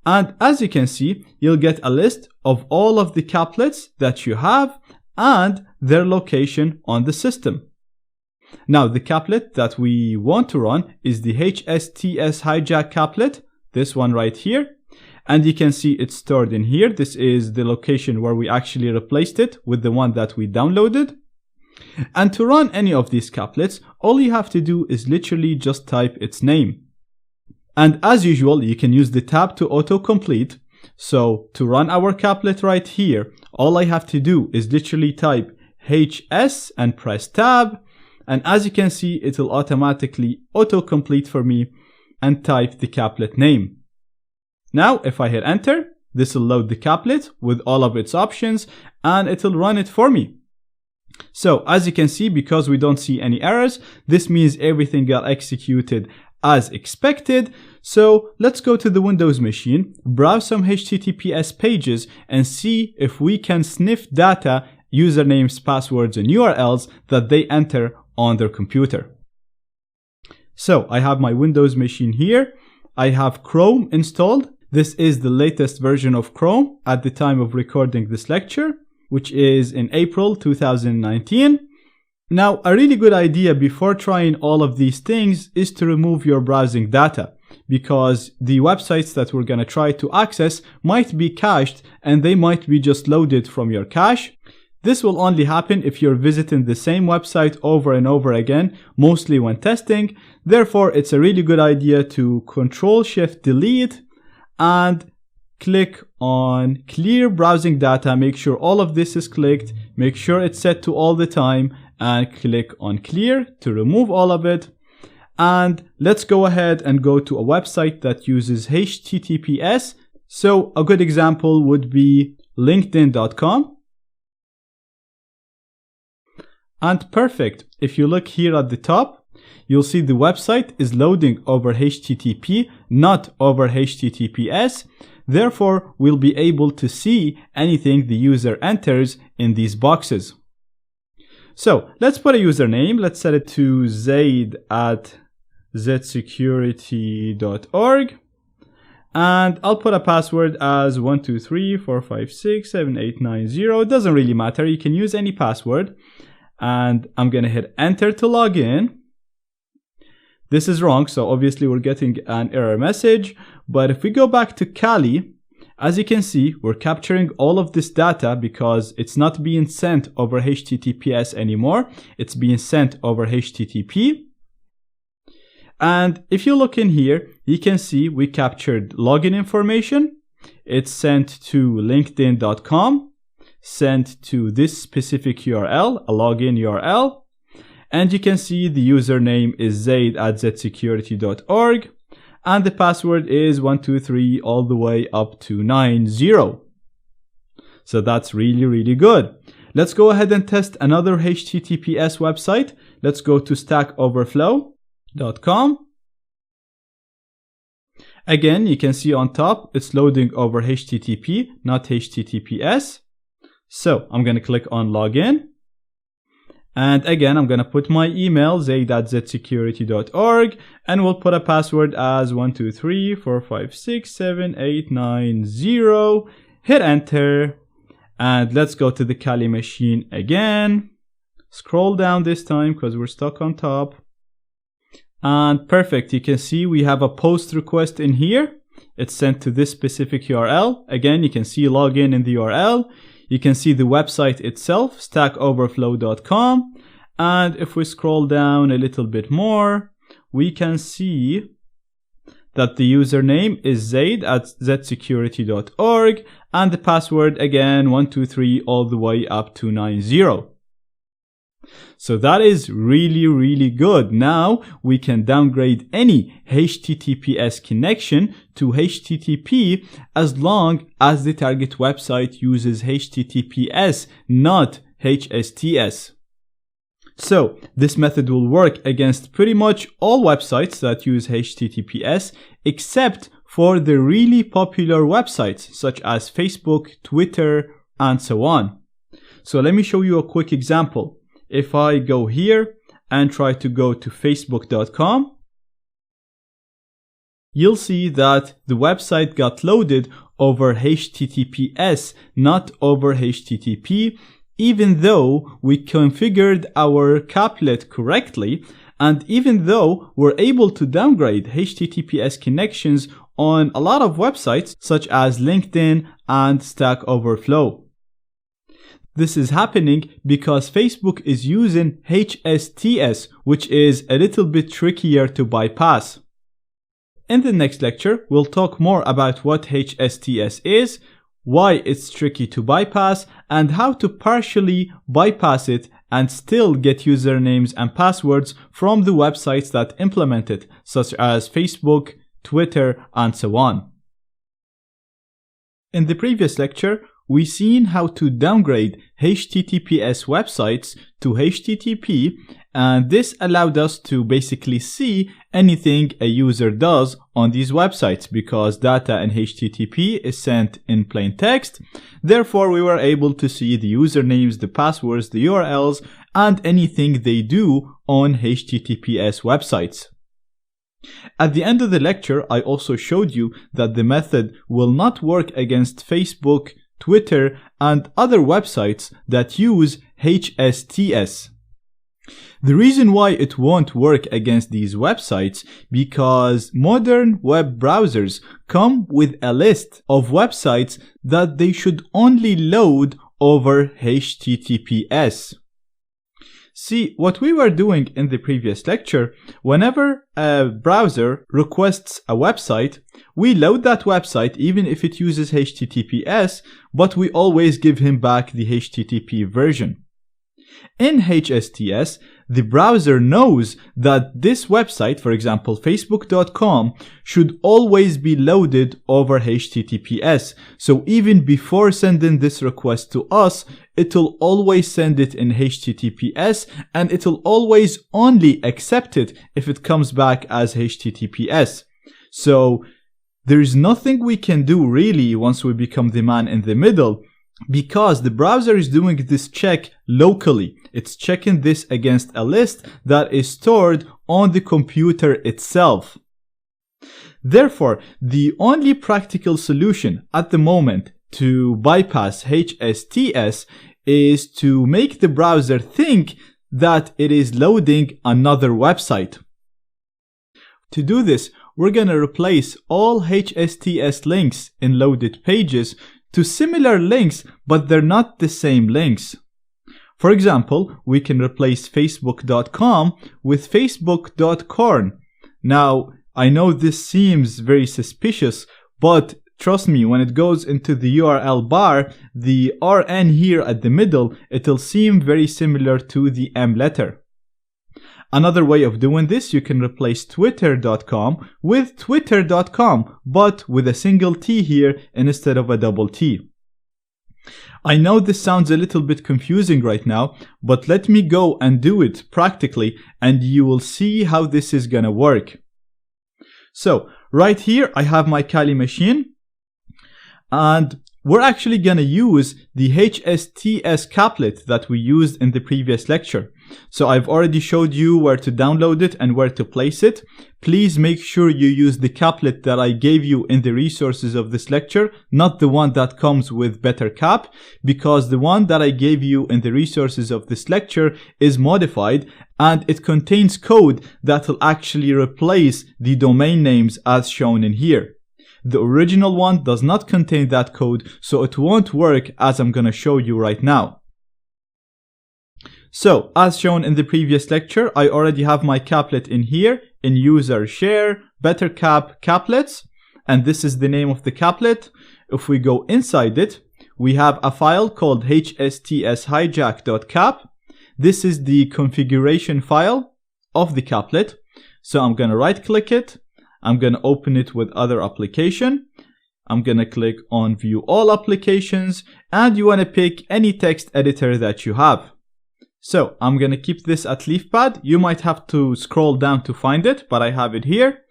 A: And as you can see, you'll get a list of all of the caplets that you have and their location on the system. Now, the caplet that we want to run is the HSTS hijack caplet, this one right here. And you can see it's stored in here. This is the location where we actually replaced it with the one that we downloaded. And to run any of these caplets, all you have to do is literally just type its name. And as usual, you can use the tab to autocomplete. So to run our caplet right here, all I have to do is literally type HS and press tab. And as you can see, it will automatically autocomplete for me and type the caplet name. Now, if I hit enter, this will load the caplet with all of its options and it will run it for me. So as you can see, because we don't see any errors, this means everything got executed as expected. So let's go to the Windows machine, browse some HTTPS pages and see if we can sniff data, usernames, passwords, and URLs that they enter on their computer. So I have my Windows machine here. I have Chrome installed. This is the latest version of Chrome at the time of recording this lecture, which is in April 2019. Now, a really good idea before trying all of these things is to remove your browsing data, because the websites that we're going to try to access might be cached and they might be just loaded from your cache. This will only happen if you're visiting the same website over and over again, mostly when testing. Therefore, it's a really good idea to Control-Shift-Delete and click on clear browsing data. Make sure all of this is clicked. Make sure it's set to all the time and click on clear to remove all of it. And let's go ahead and go to a website that uses HTTPS. So a good example would be LinkedIn.com. And perfect. If you look here at the top, you'll see the website is loading over HTTP, not over HTTPS. Therefore, we'll be able to see anything the user enters in these boxes. So let's put a username. Let's set it to zaid@zsecurity.org. And I'll put a password as 12345678890. It doesn't really matter. You can use any password. And I'm going to hit enter to log in. This is wrong, so obviously we're getting an error message. But if we go back to Kali, as you can see, we're capturing all of this data because it's not being sent over HTTPS anymore. It's being sent over HTTP. And if you look in here, you can see we captured login information. It's sent to linkedin.com, sent to this specific URL, a login URL. And you can see the username is zaid@zsecurity.org. And the password is 123 all the way up to 90. So that's really, really good. Let's go ahead and test another HTTPS website. Let's go to stackoverflow.com. Again, you can see on top, it's loading over HTTP, not HTTPS. So I'm going to click on login. And again, I'm going to put my email, zaid@zsecurity.org, and we'll put a password as 12345678890. Hit enter. And let's go to the Kali machine again. Scroll down this time because we're stuck on top. And perfect. You can see we have a post request in here. It's sent to this specific URL. Again, you can see login in the URL. You can see the website itself, stackoverflow.com. And if we scroll down a little bit more, we can see that the username is zaid@zsecurity.org. And the password, again, 123 all the way up to 90. So that is really, really good. Now we can downgrade any HTTPS connection to HTTP as long as the target website uses HTTPS, not HSTS. So this method will work against pretty much all websites that use HTTPS, except for the really popular websites such as Facebook, Twitter, and so on. So let me show you a quick example. If I go here and try to go to facebook.com, you'll see that the website got loaded over HTTPS, not over HTTP, even though we configured our caplet correctly, and even though we're able to downgrade HTTPS connections on a lot of websites such as LinkedIn and Stack Overflow. This is happening because Facebook is using HSTS, which is a little bit trickier to bypass. In the next lecture, we'll talk more about what HSTS is, why it's tricky to bypass, and how to partially bypass it and still get usernames and passwords from the websites that implement it, such as Facebook, Twitter, and so on. In the previous lecture, we seen how to downgrade HTTPS websites to HTTP, and this allowed us to basically see anything a user does on these websites because data in HTTP is sent in plain text. Therefore, we were able to see the usernames, the passwords, the URLs, and anything they do on HTTPS websites. At the end of the lecture, I also showed you that the method will not work against Facebook, Twitter, and other websites that use HSTS. The reason why it won't work against these websites because modern web browsers come with a list of websites that they should only load over HTTPS. See, what we were doing in the previous lecture, whenever a browser requests a website, we load that website even if it uses HTTPS, but we always give him back the HTTP version. In HSTS, the browser knows that this website, for example, facebook.com, should always be loaded over HTTPS. So even before sending this request to us, it'll always send it in HTTPS, and it'll always only accept it if it comes back as HTTPS. So there's nothing we can do really once we become the man in the middle, because the browser is doing this check locally. It's checking this against a list that is stored on the computer itself. Therefore, the only practical solution at the moment to bypass HSTS is to make the browser think that it is loading another website. To do this, we're going to replace all HSTS links in loaded pages to similar links, but they're not the same links. For example, we can replace facebook.com with facebook.corn. Now, I know this seems very suspicious, but trust me, when it goes into the URL bar, the RN here at the middle, it'll seem very similar to the M letter. Another way of doing this, you can replace twitter.com with twitter.com, but with a single T here instead of a double T. I know this sounds a little bit confusing right now, but let me go and do it practically and you will see how this is gonna work. So right here I have my Kali machine, and we're actually gonna use the HSTS caplet that we used in the previous lecture. So I've already showed you where to download it and where to place it. Please make sure you use the caplet that I gave you in the resources of this lecture, not the one that comes with BetterCap, because the one that I gave you in the resources of this lecture is modified and it contains code that will actually replace the domain names as shown in here. The original one does not contain that code, so it won't work as I'm gonna show you right now. So, as shown in the previous lecture, I already have my caplet in here, in user share, BetterCap caplets, and this is the name of the caplet. If we go inside it, we have a file called hstshijack.cap. This is the configuration file of the caplet. So I'm gonna right click it. I'm going to open it with other application. I'm going to click on view all applications, and you want to pick any text editor that you have. So I'm going to keep this at LeafPad. You might have to scroll down to find it, but I have it here.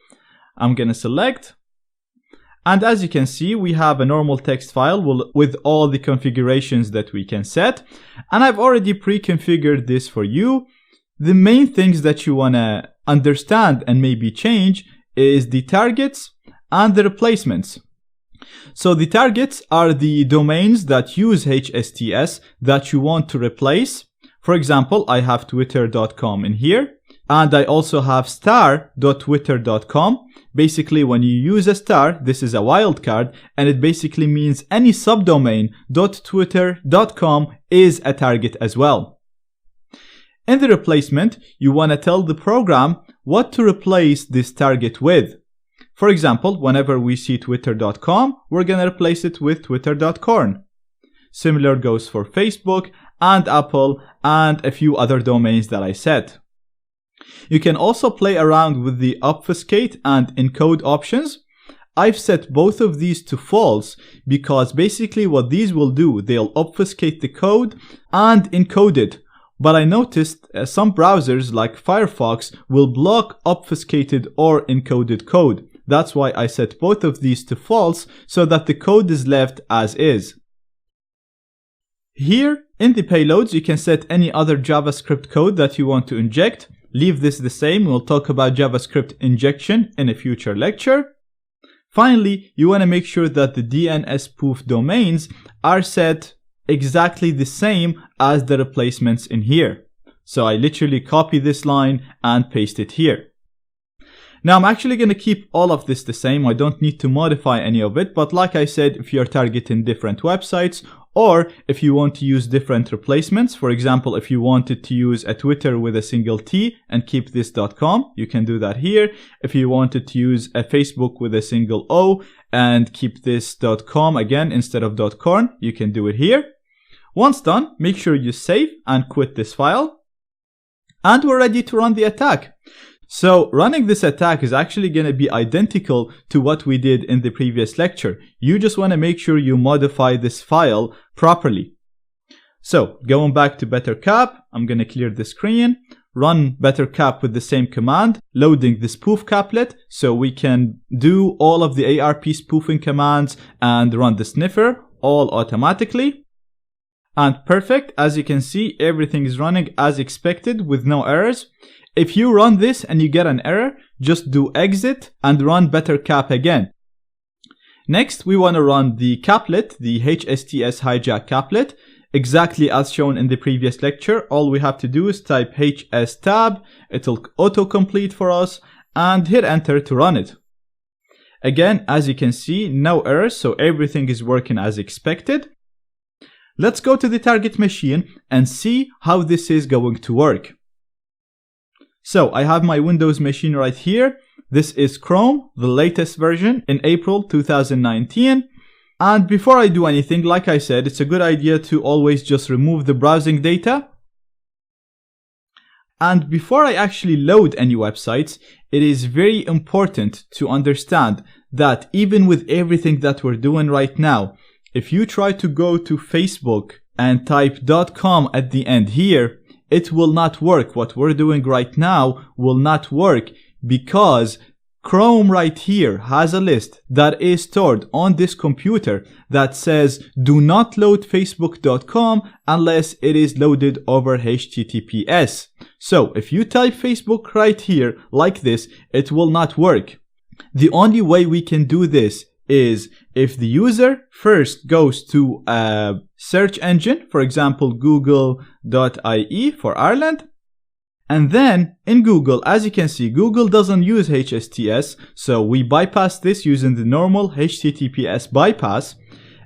A: I'm going to select. And as you can see, we have a normal text file with all the configurations that we can set. And I've already pre-configured this for you. the main things that you want to understand and maybe change is the targets and the replacements. So the targets are the domains that use HSTS that you want to replace. For example, I have twitter.com in here, and I also have star.twitter.com. Basically, when you use a star, this is a wildcard, and it basically means any subdomain .twitter.com is a target as well. In the replacement, you want to tell the program what to replace this target with. For example, whenever we see twitter.com, we're going to replace it with twitter.corn. Similar goes for Facebook and Apple and a few other domains that I set. You can also play around with the obfuscate and encode options. I've set both of these to false because basically what these will do, they'll obfuscate the code and encode it. But I noticed some browsers like Firefox will block obfuscated or encoded code. That's why I set both of these to false so that the code is left as is. Here in the payloads, you can set any other JavaScript code that you want to inject. Leave this the same. We'll talk about JavaScript injection in a future lecture. Finally, you want to make sure that the DNS spoof domains are set exactly the same as the replacements in here. So I literally copy this line and paste it here. Now I'm actually going to keep all of this the same. I don't need to modify any of it. But like I said, if you're targeting different websites or if you want to use different replacements, for example, if you wanted to use a Twitter with a single T and keep this .com, you can do that here. If you wanted to use a Facebook with a single O and keep this .com again instead of .corn, you can do it here. Once done, make sure you save and quit this file. And we're ready to run the attack. So running this attack is actually going to be identical to what we did in the previous lecture. You just want to make sure you modify this file properly. So going back to BetterCap, I'm going to clear the screen, run BetterCap with the same command, loading the spoof caplet so we can do all of the ARP spoofing commands and run the sniffer all automatically. And perfect, as you can see, everything is running as expected with no errors. If you run this and you get an error, just do exit and run BetterCap again. Next, we want to run the caplet, the HSTS hijack caplet, exactly as shown in the previous lecture. All we have to do is type hstab, it'll autocomplete for us, and hit enter to run it. Again, as you can see, no errors, so everything is working as expected. Let's go to the target machine and see how this is going to work. So I have my Windows machine right here. This is Chrome, the latest version in April 2019. And before I do anything, like I said, it's a good idea to always just remove the browsing data. And before I actually load any websites, it is very important to understand that even with everything that we're doing right now, if you try to go to Facebook and type .com at the end here, it will not work. What we're doing right now will not work because Chrome right here has a list that is stored on this computer that says do not load facebook.com unless it is loaded over HTTPS. So if you type Facebook right here like this, it will not work. The only way we can do this is if the user first goes to a search engine, for example, google.ie for Ireland. And then in Google, as you can see, Google doesn't use HSTS. So we bypass this using the normal HTTPS bypass.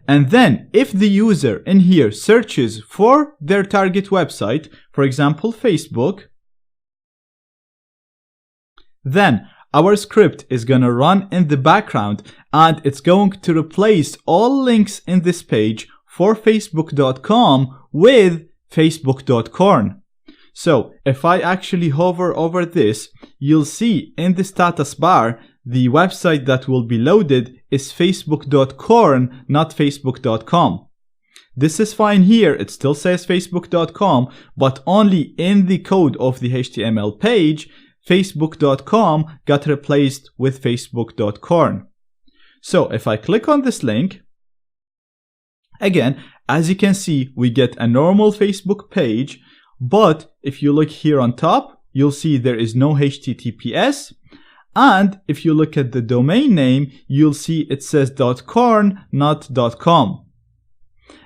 A: And then if the user in here searches for their target website, for example, Facebook, then our script is going to run in the background and it's going to replace all links in this page for facebook.com with facebook.corn. So if I actually hover over this, you'll see in the status bar, the website that will be loaded is facebook.corn, not facebook.com. This is fine here. It still says facebook.com, but only in the code of the HTML page, facebook.com got replaced with facebook.corn. So if I click on this link, again, as you can see, we get a normal Facebook page But if you look here on top, you'll see there is no HTTPS. And if you look at the domain name, you'll see it says .corn, not .com.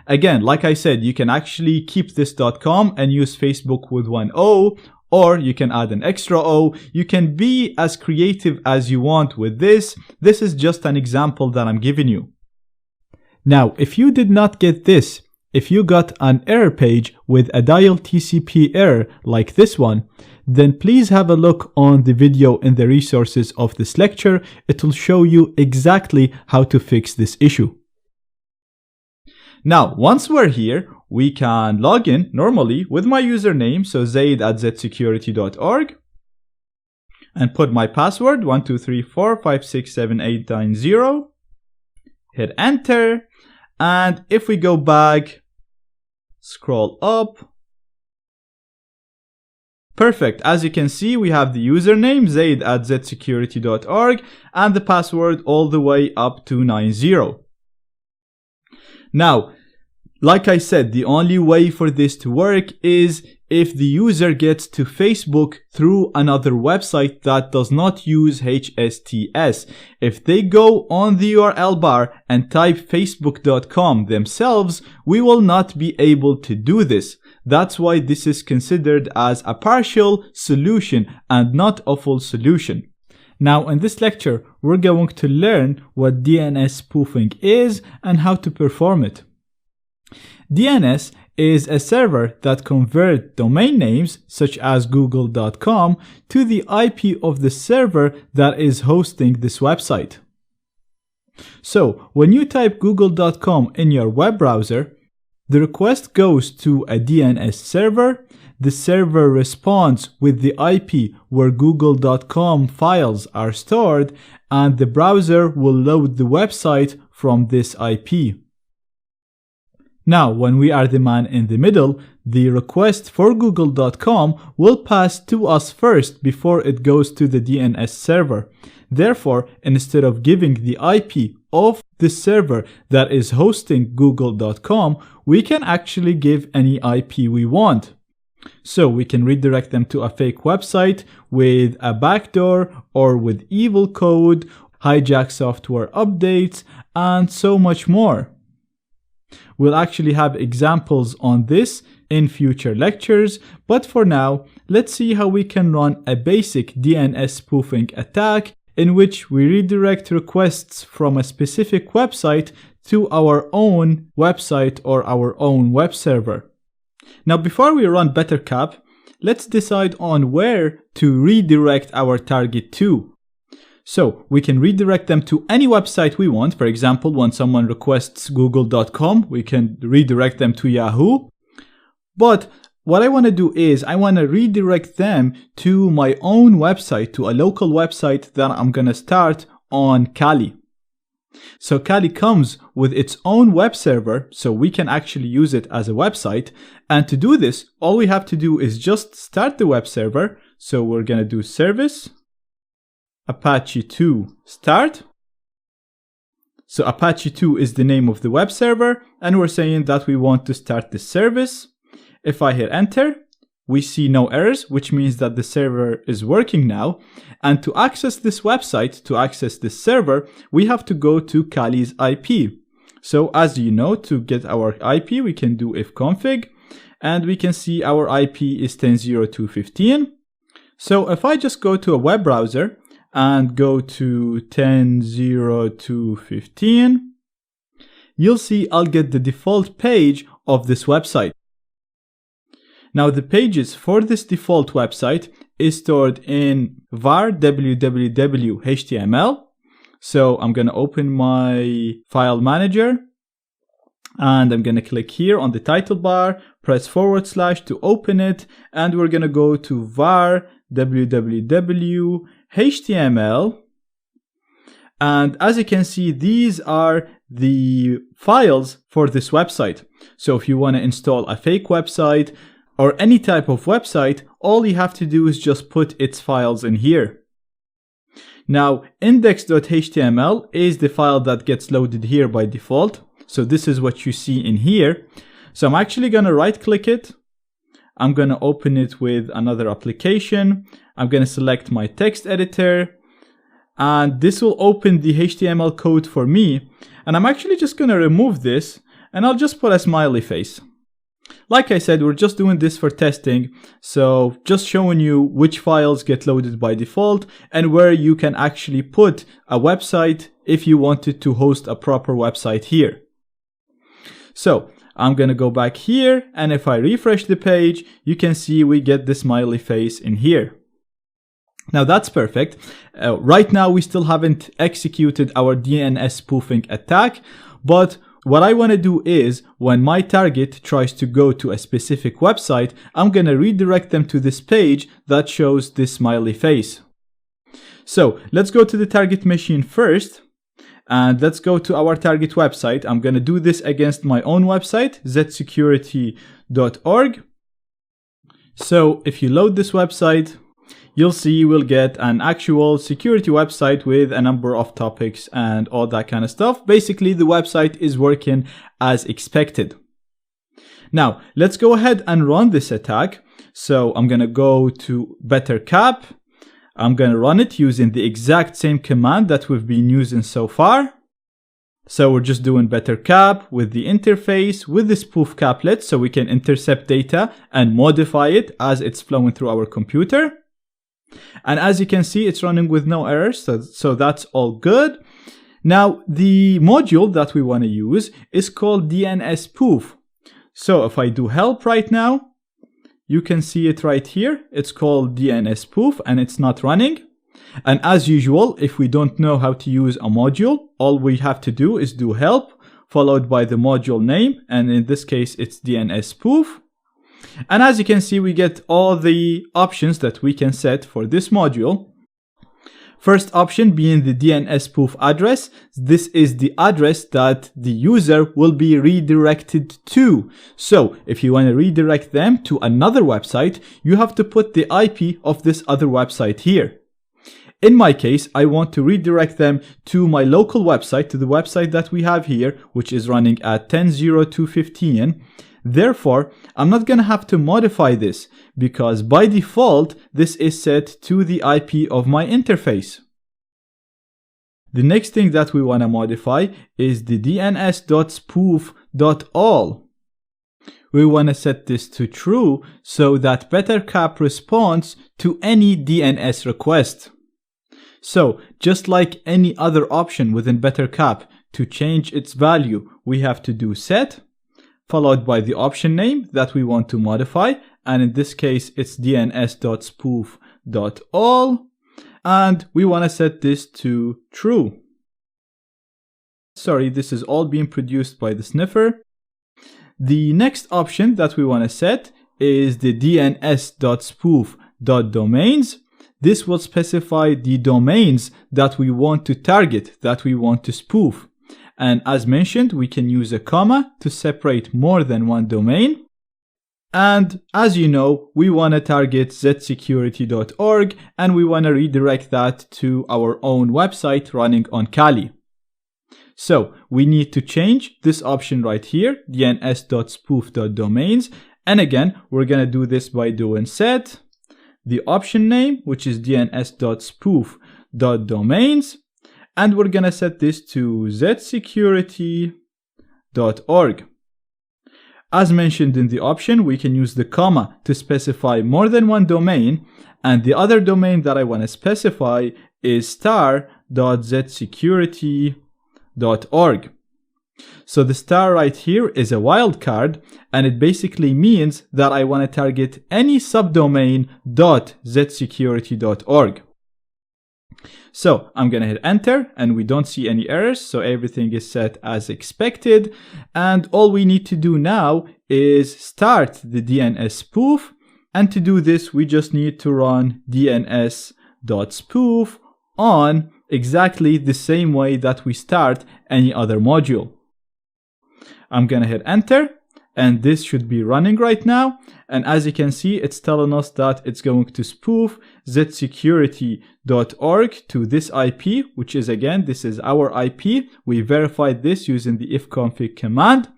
A: Again, like I said, you can actually keep this .com and use Facebook with one O, or you can add an extra O. You can be as creative as you want with this. This is just an example that I'm giving you. Now, if you did not get this, if you got an error page with a dial TCP error like this one, then please have a look on the video in the resources of this lecture. It will show you exactly how to fix this issue. Now, once we're here, we can log in normally with my username, so zaid@zsecurity.org, and put my password 1234567890. Hit enter, and if we go back, scroll up. Perfect. As you can see, we have the username zaid@zsecurity.org and the password all the way up to 90. Now, like I said, the only way for this to work is if the user gets to Facebook through another website that does not use HSTS. If they go on the URL bar and type facebook.com themselves, we will not be able to do this. That's why this is considered as a partial solution and not a full solution. Now, in this lecture, we're going to learn what DNS spoofing is and how to perform it. DNS is a server that converts domain names, such as google.com, to the IP of the server that is hosting this website. So, when you type google.com in your web browser, the request goes to a DNS server. The server responds with the IP where google.com files are stored, and the browser will load the website from this IP. Now, when we are the man in the middle, the request for google.com will pass to us first before it goes to the DNS server. Therefore, instead of giving the IP of the server that is hosting google.com, we can actually give any IP we want. So we can redirect them to a fake website with a backdoor or with evil code, hijack software updates, and so much more. We'll actually have examples on this in future lectures, but for now, let's see how we can run a basic DNS spoofing attack in which we redirect requests from a specific website to our own website or our own web server. Now, before we run BetterCap, let's decide on where to redirect our target to. So we can redirect them to any website we want. For example, when someone requests google.com, we can redirect them to Yahoo. But what I want to do is I want to redirect them to my own website, to a local website that I'm going to start on Kali. So Kali comes with its own web server, so we can actually use it as a website. And to do this, all we have to do is just start the web server. So we're going to do service Apache 2 start. So Apache 2 is the name of the web server, and we're saying that we want to start the service. If I hit enter, we see no errors, which means that the server is working now. And to access this website, to access this server, we have to go to Kali's IP. So as you know, to get our IP, we can do ifconfig, and we can see our IP is 10.02.15. So if I just go to a web browser and go to 10.02.15, you'll see I'll get the default page of this website. Now the pages for this default website is stored in var www.html. So I'm going to open my file manager and I'm going to click here on the title bar, press / to open it, and we're going to go to var www.html. And as you can see, these are the files for this website. So if you want to install a fake website or any type of website, all you have to do is just put its files in here. Now, index.html is the file that gets loaded here by default. So this is what you see in here. So I'm actually going to right click it I'm going to open it with another application. I'm going to select my text editor, and this will open the HTML code for me. And I'm actually just going to remove this, and I'll just put a smiley face. Like I said, we're just doing this for testing, so just showing you which files get loaded by default and where you can actually put a website if you wanted to host a proper website here. So I'm gonna go back here, and if I refresh the page, you can see we get the smiley face in here. Now that's perfect. Right now we still haven't executed our DNS spoofing attack, but what I want to do is, when my target tries to go to a specific website, I'm going to redirect them to this page that shows this smiley face. So let's go to the target machine first, and let's go to our target website. I'm going to do this against my own website, zsecurity.org. So if you load this website, you'll see we'll get an actual security website with a number of topics and all that kind of stuff. Basically, the website is working as expected. Now, let's go ahead and run this attack. So I'm going to go to BetterCap. I'm going to run it using the exact same command that we've been using so far. So we're just doing BetterCap with the interface, with the spoof caplet, so we can intercept data and modify it as it's flowing through our computer. And as you can see, it's running with no errors, so that's all good. Now, the module that we want to use is called DNS spoof. So if I do help right now, you can see it right here. It's called DNS spoof, and it's not running. And as usual, if we don't know how to use a module, all we have to do is do help, followed by the module name, and in this case, it's DNS spoof. And as you can see, we get all the options that we can set for this module. First option being the DNS spoof address. This is the address that the user will be redirected to. So if you want to redirect them to another website, you have to put the IP of this other website here. In my case, I want to redirect them to my local website, to the website that we have here, which is running at 10.02.15. Therefore, I'm not going to have to modify this because by default, this is set to the IP of my interface. The next thing that we want to modify is the dns.spoof.all. We want to set this to true so that BetterCap responds to any DNS request. So, just like any other option within BetterCap, to change its value, we have to do set, followed by the option name that we want to modify, and in this case it's dns.spoof.all, and we want to set this to true. Sorry, this is all being produced by the sniffer. The next option that we want to set is the dns.spoof.domains. This will specify the domains that we want to target, that we want to spoof. And as mentioned, we can use a comma to separate more than one domain. And as you know, we want to target zsecurity.org, and we want to redirect that to our own website running on Kali. So we need to change this option right here, dns.spoof.domains. And again, we're going to do this by doing set, the option name, which is dns.spoof.domains. And we're going to set this to zsecurity.org. As mentioned in the option, we can use the comma to specify more than one domain. And the other domain that I want to specify is star.zsecurity.org. So the star right here is a wildcard, and it basically means that I want to target any subdomain .zsecurity.org. So I'm going to hit enter, and we don't see any errors, so everything is set as expected. And all we need to do now is start the DNS spoof. And to do this, we just need to run dns.spoof on exactly the same way that we start any other module. I'm going to hit enter, and this should be running right now. And as you can see, it's telling us that it's going to spoof zsecurity.org to this IP, which is, again, this is our IP. We verified this using the ifconfig command.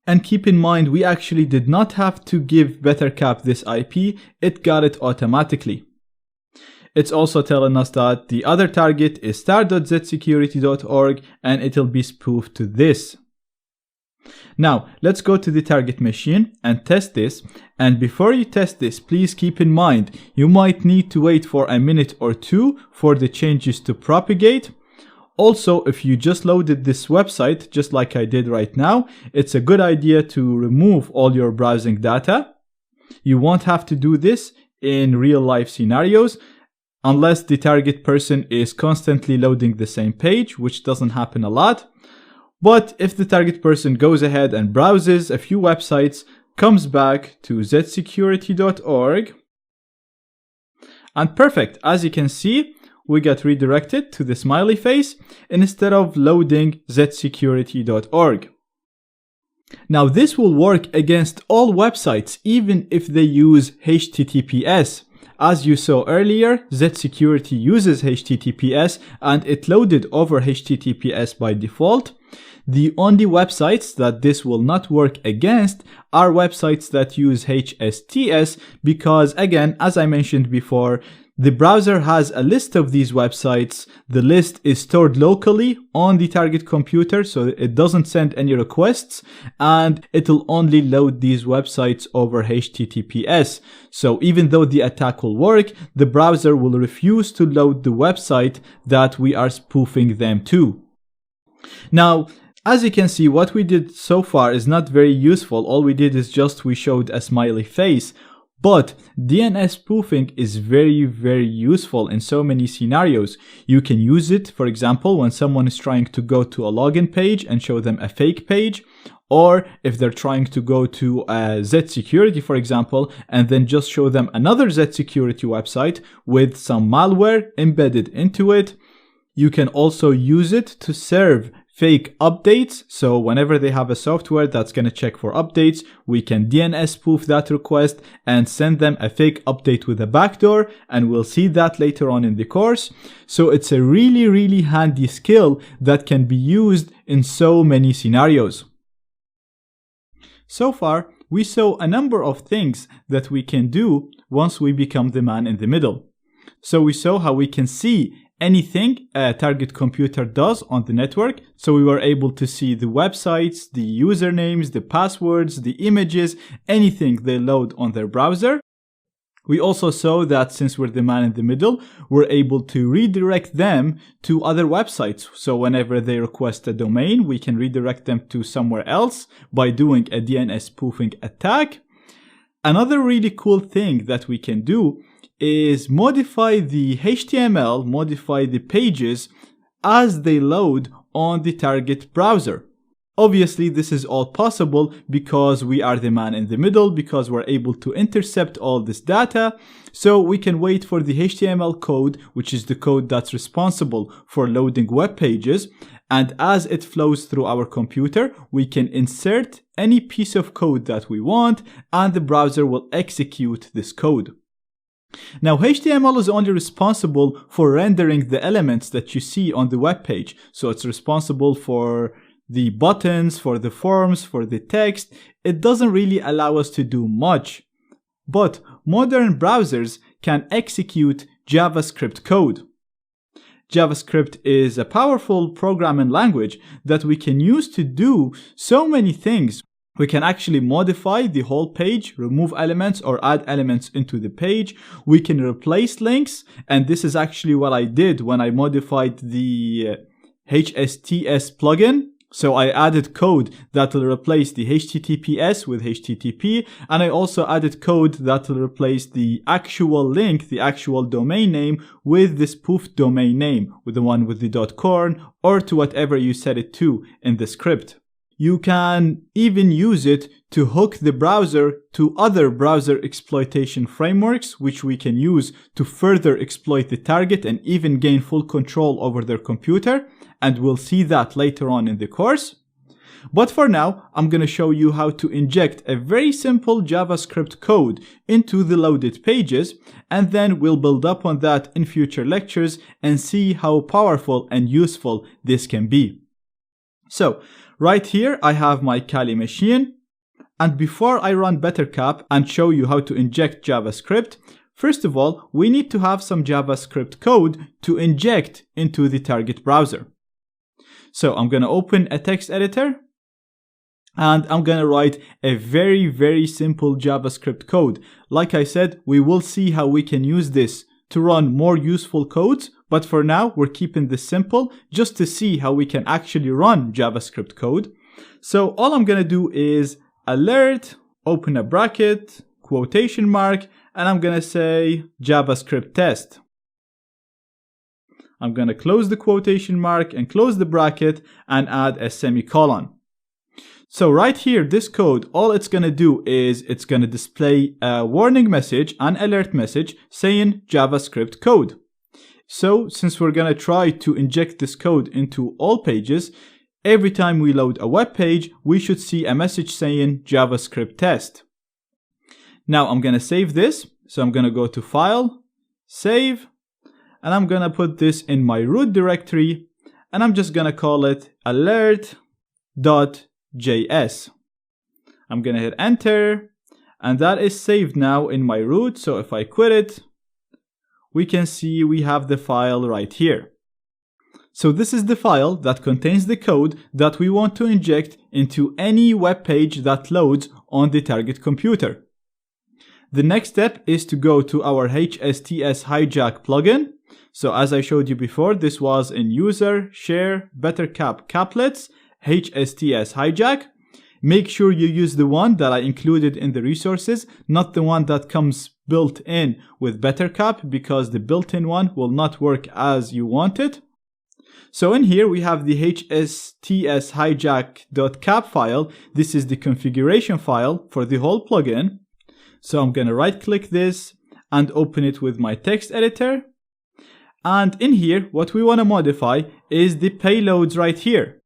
A: And keep in mind, we actually did not have to give Bettercap this IP, it got it automatically. It's also telling us that the other target is star.zsecurity.org and it'll be spoofed to this. Now, let's go to the target machine and test this. And before you test this, please keep in mind, you might need to wait for a minute or two for the changes to propagate. Also, if you just loaded this website, just like I did right now, it's a good idea to remove all your browsing data. You won't have to do this in real life scenarios, unless the target person is constantly loading the same page, which doesn't happen a lot. But if the target person goes ahead and browses a few websites, comes back to zsecurity.org, and perfect, as you can see, we got redirected to the smiley face instead of loading zsecurity.org. Now this will work against all websites, even if they use HTTPS. As you saw earlier, zsecurity uses HTTPS and it loaded over HTTPS by default. The only websites that this will not work against are websites that use HSTS because, again, as I mentioned before, the browser has a list of these websites. The list is stored locally on the target computer, so it doesn't send any requests, and it'll only load these websites over HTTPS. So even though the attack will work, the browser will refuse to load the website that we are spoofing them to. Now, as you can see, what we did so far is not very useful. All we did is we showed a smiley face. But DNS spoofing is very, very useful in so many scenarios. You can use it, for example, when someone is trying to go to a login page and show them a fake page, or if they're trying to go to zsecurity, for example, and then just show them another zsecurity website with some malware embedded into it. You can also use it to serve fake updates. So whenever they have a software that's going to check for updates, we can DNS spoof that request and send them a fake update with a backdoor, and we'll see that later on in the course. So it's a really, really handy skill that can be used in so many scenarios. So far, we saw a number of things that we can do once we become the man in the middle. So we saw how we can see anything a target computer does on the network. So we were able to see the websites, the usernames, the passwords, the images, anything they load on their browser. We also saw that since we're the man in the middle, we're able to redirect them to other websites. So whenever they request a domain, we can redirect them to somewhere else by doing a DNS spoofing attack. Another really cool thing that we can do is modify the HTML, modify the pages as they load on the target browser. Obviously, this is all possible because we are the man in the middle, because we're able to intercept all this data. So we can wait for the HTML code, which is the code that's responsible for loading web pages. And as it flows through our computer, we can insert any piece of code that we want, and the browser will execute this code. Now, HTML is only responsible for rendering the elements that you see on the web page. So it's responsible for the buttons, for the forms, for the text. It doesn't really allow us to do much. But modern browsers can execute JavaScript code. JavaScript is a powerful programming language that we can use to do so many things. We can actually modify the whole page, remove elements or add elements into the page. We can replace links, and this is actually what I did when I modified the HSTS plugin. So I added code that will replace the HTTPS with HTTP, and I also added code that will replace the actual link, the actual domain name, with the spoofed domain name, with the one with the .corn, or to whatever you set it to in the script. You can even use it to hook the browser to other browser exploitation frameworks, which we can use to further exploit the target and even gain full control over their computer. And we'll see that later on in the course. But for now, I'm going to show you how to inject a very simple JavaScript code into the loaded pages, and then we'll build up on that in future lectures and see how powerful and useful this can be. So, right here, I have my Kali machine. And before I run Bettercap and show you how to inject JavaScript, first of all, we need to have some JavaScript code to inject into the target browser. So I'm going to open a text editor and I'm going to write a very simple JavaScript code. Like I said, we will see how we can use this to run more useful codes, but for now we're keeping this simple just to see how we can actually run JavaScript code. So all I'm going to do is alert, open a bracket, quotation mark, and I'm going to say JavaScript test. I'm going to close the quotation mark and close the bracket and add a semicolon. So right here, this code, all it's going to do is it's going to display a warning message, an alert message saying JavaScript code. So since we're going to try to inject this code into all pages, every time we load a web page, we should see a message saying JavaScript test. Now I'm going to save this. So I'm going to go to File, Save, and I'm going to put this in my root directory, and I'm just going to call it alert.js. I'm going to hit enter, and that is saved now in my root. So if I quit it, we can see we have the file right here. So this is the file that contains the code that we want to inject into any web page that loads on the target computer. The next step is to go to our HSTS Hijack plugin. So as I showed you before, this was in User, Share, Bettercap Caplets, HSTS Hijack. Make sure you use the one that I included in the resources, not the one that comes built in with Bettercap, because the built-in one will not work as you want it. So in here we have the HSTS Hijack.cap file. This is the configuration file for the whole plugin. So I'm going to right click this and open it with my text editor. And in here, what we want to modify is the payloads right here.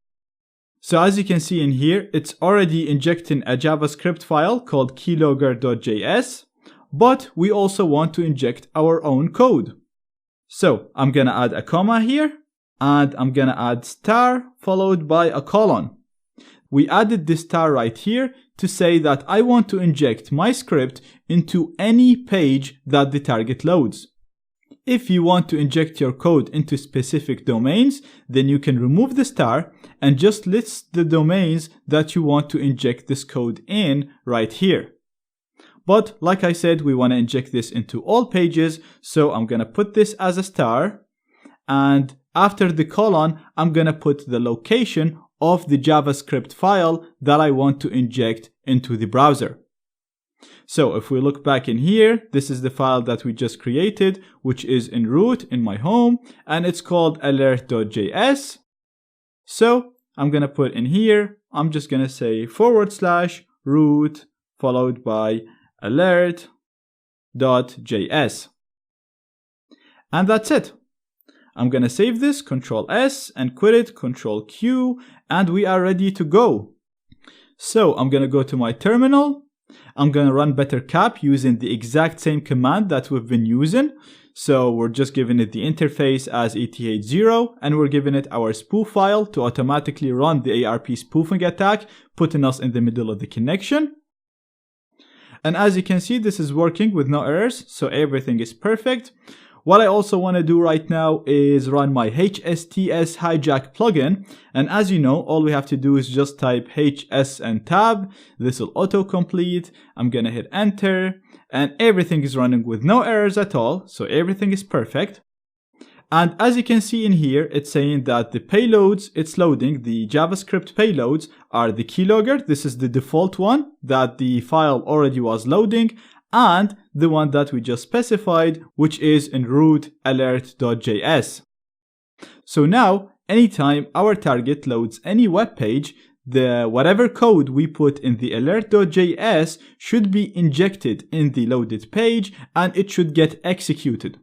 A: So as you can see in here, it's already injecting a JavaScript file called keylogger.js, but we also want to inject our own code. So I'm going to add a comma here, and I'm going to add star followed by a colon. We added this star right here to say that I want to inject my script into any page that the target loads. If you want to inject your code into specific domains, then you can remove the star and just list the domains that you want to inject this code in right here. But like I said, we want to inject this into all pages, so I'm going to put this as a star, and after the colon, I'm going to put the location of the JavaScript file that I want to inject into the browser. So if we look back in here, this is the file that we just created, which is in root in my home, and it's called alert.js. So I'm going to put in here, I'm just going to say /root followed by alert.js. And that's it. I'm going to save this, Control S, and quit it, Control Q, and we are ready to go. So I'm going to go to my terminal. I'm going to run Bettercap using the exact same command that we've been using. So we're just giving it the interface as ETH0, and we're giving it our spoof file to automatically run the ARP spoofing attack, putting us in the middle of the connection. And as you can see, this is working with no errors, so everything is perfect. What I also want to do right now is run my HSTS Hijack plugin. And as you know, all we have to do is just type HS and tab. This will autocomplete. I'm going to hit enter, and everything is running with no errors at all. So everything is perfect. And as you can see in here, it's saying that the payloads it's loading, the JavaScript payloads, are the keylogger. This is the default one that the file already was loading, and the one that we just specified, which is in root alert.js. So now, anytime our target loads any web page, whatever code we put in the alert.js should be injected in the loaded page, and it should get executed.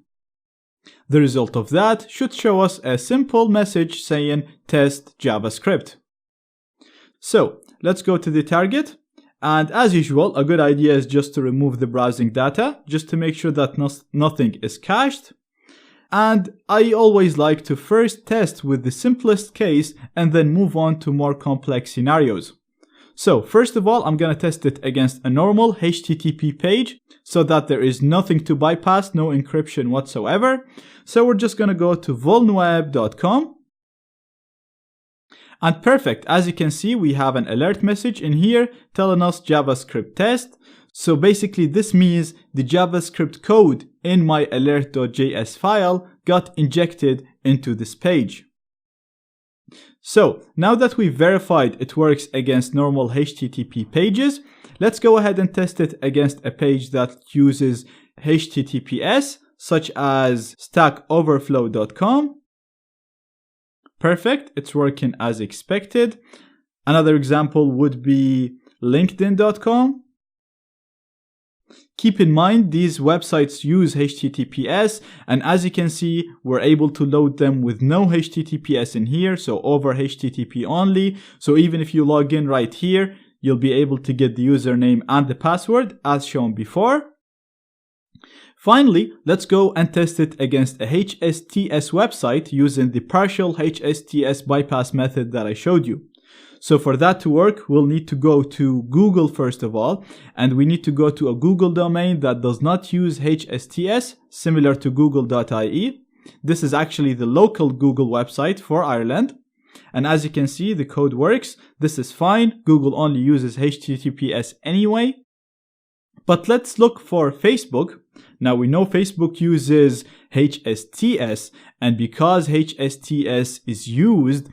A: The result of that should show us a simple message saying test JavaScript. So let's go to the target. And as usual, a good idea is just to remove the browsing data, just to make sure that nothing is cached. And I always like to first test with the simplest case and then move on to more complex scenarios. So first of all, I'm going to test it against a normal HTTP page so that there is nothing to bypass, no encryption whatsoever. So we're just going to go to vulnweb.com. And perfect, as you can see, we have an alert message in here telling us JavaScript test. So basically this means the JavaScript code in my alert.js file got injected into this page. So now that we've verified it works against normal HTTP pages, let's go ahead and test it against a page that uses HTTPS, such as stackoverflow.com. Perfect, it's working as expected. Another example would be linkedin.com. Keep in mind, these websites use HTTPS, and as you can see, we're able to load them with no HTTPS in here, so over HTTP only. So even if you log in right here, you'll be able to get the username and the password as shown before. Finally, let's go and test it against a HSTS website using the partial HSTS bypass method that I showed you. So for that to work, we'll need to go to Google first of all, and we need to go to a Google domain that does not use HSTS, similar to google.ie. This is actually the local Google website for Ireland. And as you can see, the code works. This is fine. Google only uses HTTPS anyway. But let's look for Facebook. Now we know Facebook uses HSTS, and because HSTS is used,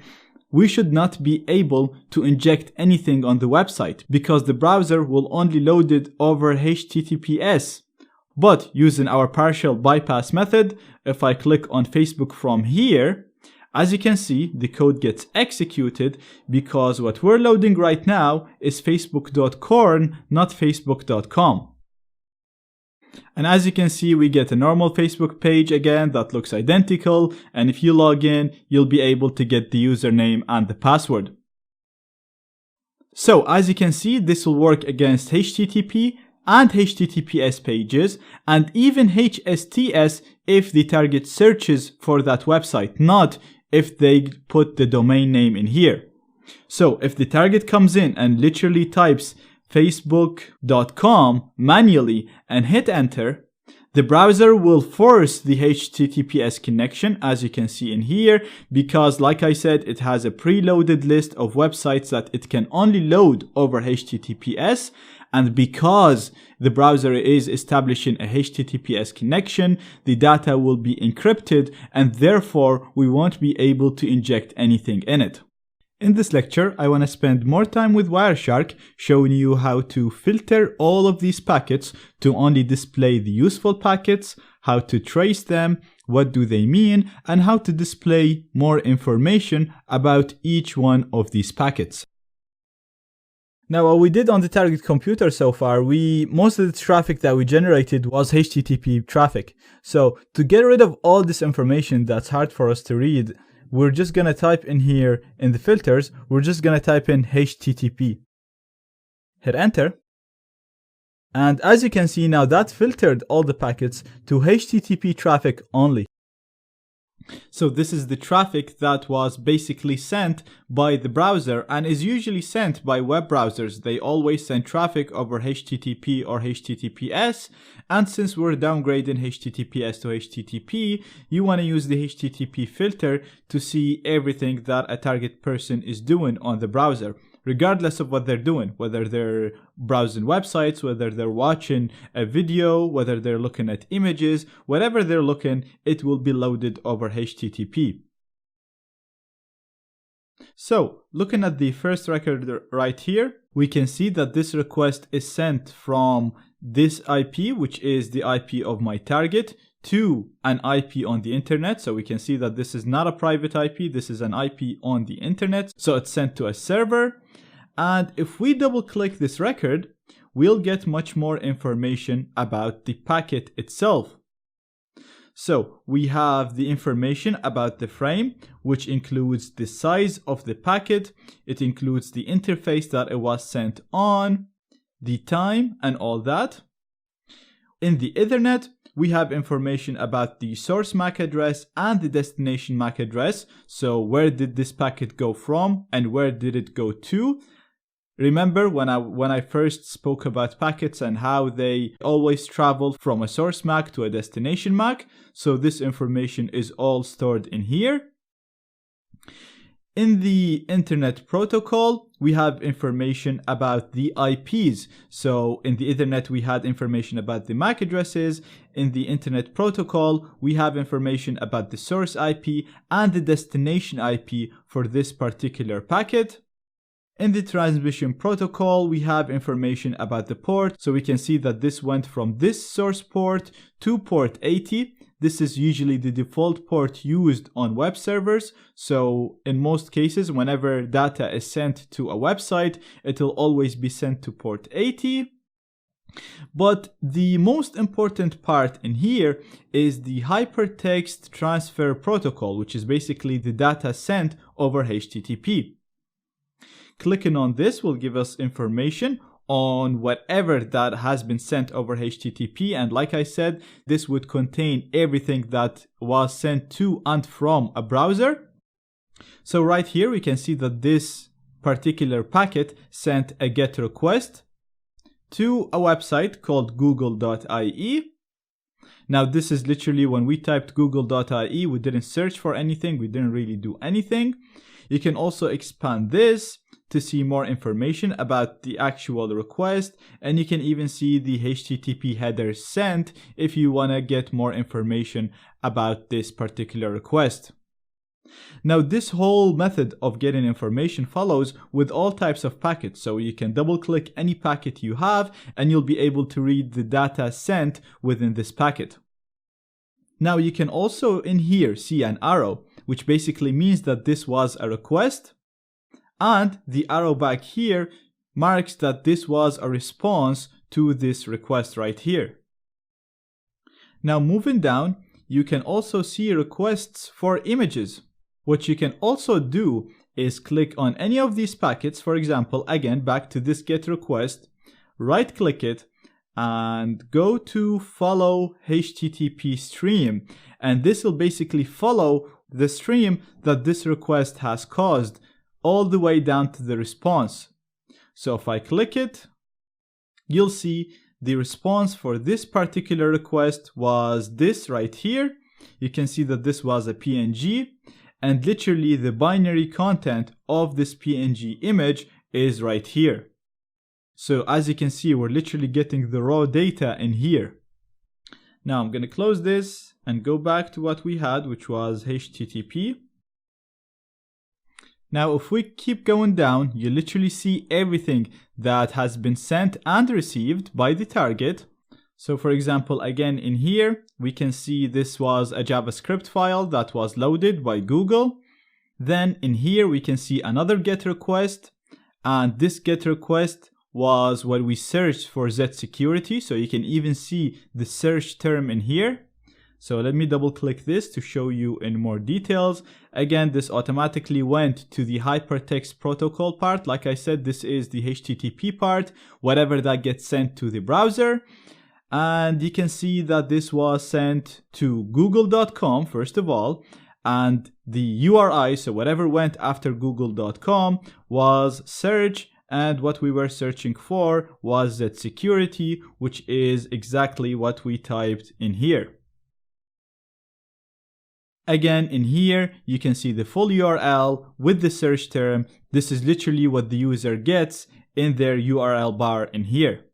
A: we should not be able to inject anything on the website because the browser will only load it over HTTPS. But using our partial bypass method, if I click on Facebook from here, as you can see, the code gets executed because what we're loading right now is facebook.corn, not facebook.com. And as you can see, we get a normal Facebook page again that looks identical. And if you log in, you'll be able to get the username and the password. So as you can see, this will work against HTTP and HTTPS pages, and even HSTS if the target searches for that website, not if they put the domain name in here. So if the target comes in and literally types facebook.com manually and hit enter, the browser will force the HTTPS connection, as you can see in here, because like I said, it has a preloaded list of websites that it can only load over HTTPS. And because the browser is establishing a HTTPS connection, the data will be encrypted, and therefore we won't be able to inject anything in it. In this lecture, I want to spend more time with Wireshark showing you how to filter all of these packets to only display the useful packets, how to trace them, what do they mean, and how to display more information about each one of these packets. Now, what we did on the target computer so far, most of the traffic that we generated was HTTP traffic. So to get rid of all this information that's hard for us to read, we're just going to type in here in the filters, we're just going to type in HTTP. Hit enter. And as you can see now, that filtered all the packets to HTTP traffic only. So this is the traffic that was basically sent by the browser and is usually sent by web browsers. They always send traffic over HTTP or HTTPS. And since we're downgrading HTTPS to HTTP, you want to use the HTTP filter to see everything that a target person is doing on the browser, regardless of what they're doing, whether they're browsing websites, whether they're watching a video, whether they're looking at images, whatever they're looking, it will be loaded over HTTP. So, looking at the first record right here, we can see that this request is sent from this IP, which is the IP of my target, to an IP on the internet. So we can see that this is not a private IP, this is an IP on the internet. So it's sent to a server. And if we double click this record, we'll get much more information about the packet itself. So we have the information about the frame, which includes the size of the packet. It includes the interface that it was sent on, the time, and all that. In the Ethernet, we have information about the source MAC address and the destination MAC address. So where did this packet go from and where did it go to? Remember when I first spoke about packets and how they always travel from a source MAC to a destination MAC? So this information is all stored in here. In the Internet Protocol, we have information about the IPs. So in the Ethernet, we had information about the MAC addresses. In the Internet Protocol, we have information about the source IP and the destination IP for this particular packet. In the Transmission Protocol, we have information about the port. So we can see that this went from this source port to port 80. This is usually the default port used on web servers. So in most cases, whenever data is sent to a website, it will always be sent to port 80. But the most important part in here is the Hypertext Transfer Protocol, which is basically the data sent over HTTP. Clicking on this will give us information on whatever that has been sent over HTTP, and like I said, this would contain everything that was sent to and from a browser. So right here we can see that this particular packet sent a GET request to a website called google.ie. Now this is literally when we typed google.ie, we didn't search for anything, we didn't really do anything. You can also expand this to see more information about the actual request, and you can even see the HTTP header sent if you want to get more information about this particular request. Now this whole method of getting information follows with all types of packets, so you can double click any packet you have and you'll be able to read the data sent within this packet. Now you can also in here see an arrow, which basically means that this was a request, and the arrow back here marks that this was a response to this request right here. Now moving down, you can also see requests for images. What you can also do is click on any of these packets, for example, again back to this GET request, right click it and go to follow HTTP stream, and this will basically follow the stream that this request has caused all the way down to the response. So if I click it, you'll see the response for this particular request was this right here. You can see that this was a PNG, and literally the binary content of this PNG image is right here. So as you can see, we're literally getting the raw data in here. Now I'm going to close this and go back to what we had, which was HTTP. Now if we keep going down, you literally see everything that has been sent and received by the target. So for example, again in here, we can see this was a JavaScript file that was loaded by Google. Then in here, we can see another GET request, and this GET request was what we searched for zSecurity. So you can even see the search term in here. So let me double click this to show you in more details. Again, this automatically went to the Hypertext Protocol part. Like I said, this is the HTTP part, whatever that gets sent to the browser. And you can see that this was sent to google.com first of all, and the URI, so whatever went after google.com was search, and what we were searching for was zSecurity, which is exactly what we typed in here. Again, in here, you can see the full URL with the search term. This is literally what the user gets in their URL bar in here.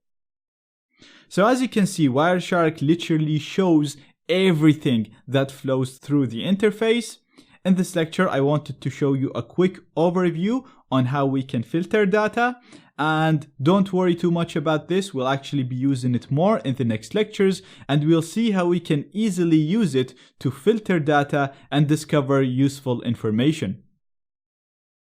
A: So as you can see, Wireshark literally shows everything that flows through the interface. In this lecture, I wanted to show you a quick overview on how we can filter data. And don't worry too much about this, we'll actually be using it more in the next lectures, and we'll see how we can easily use it to filter data and discover useful information.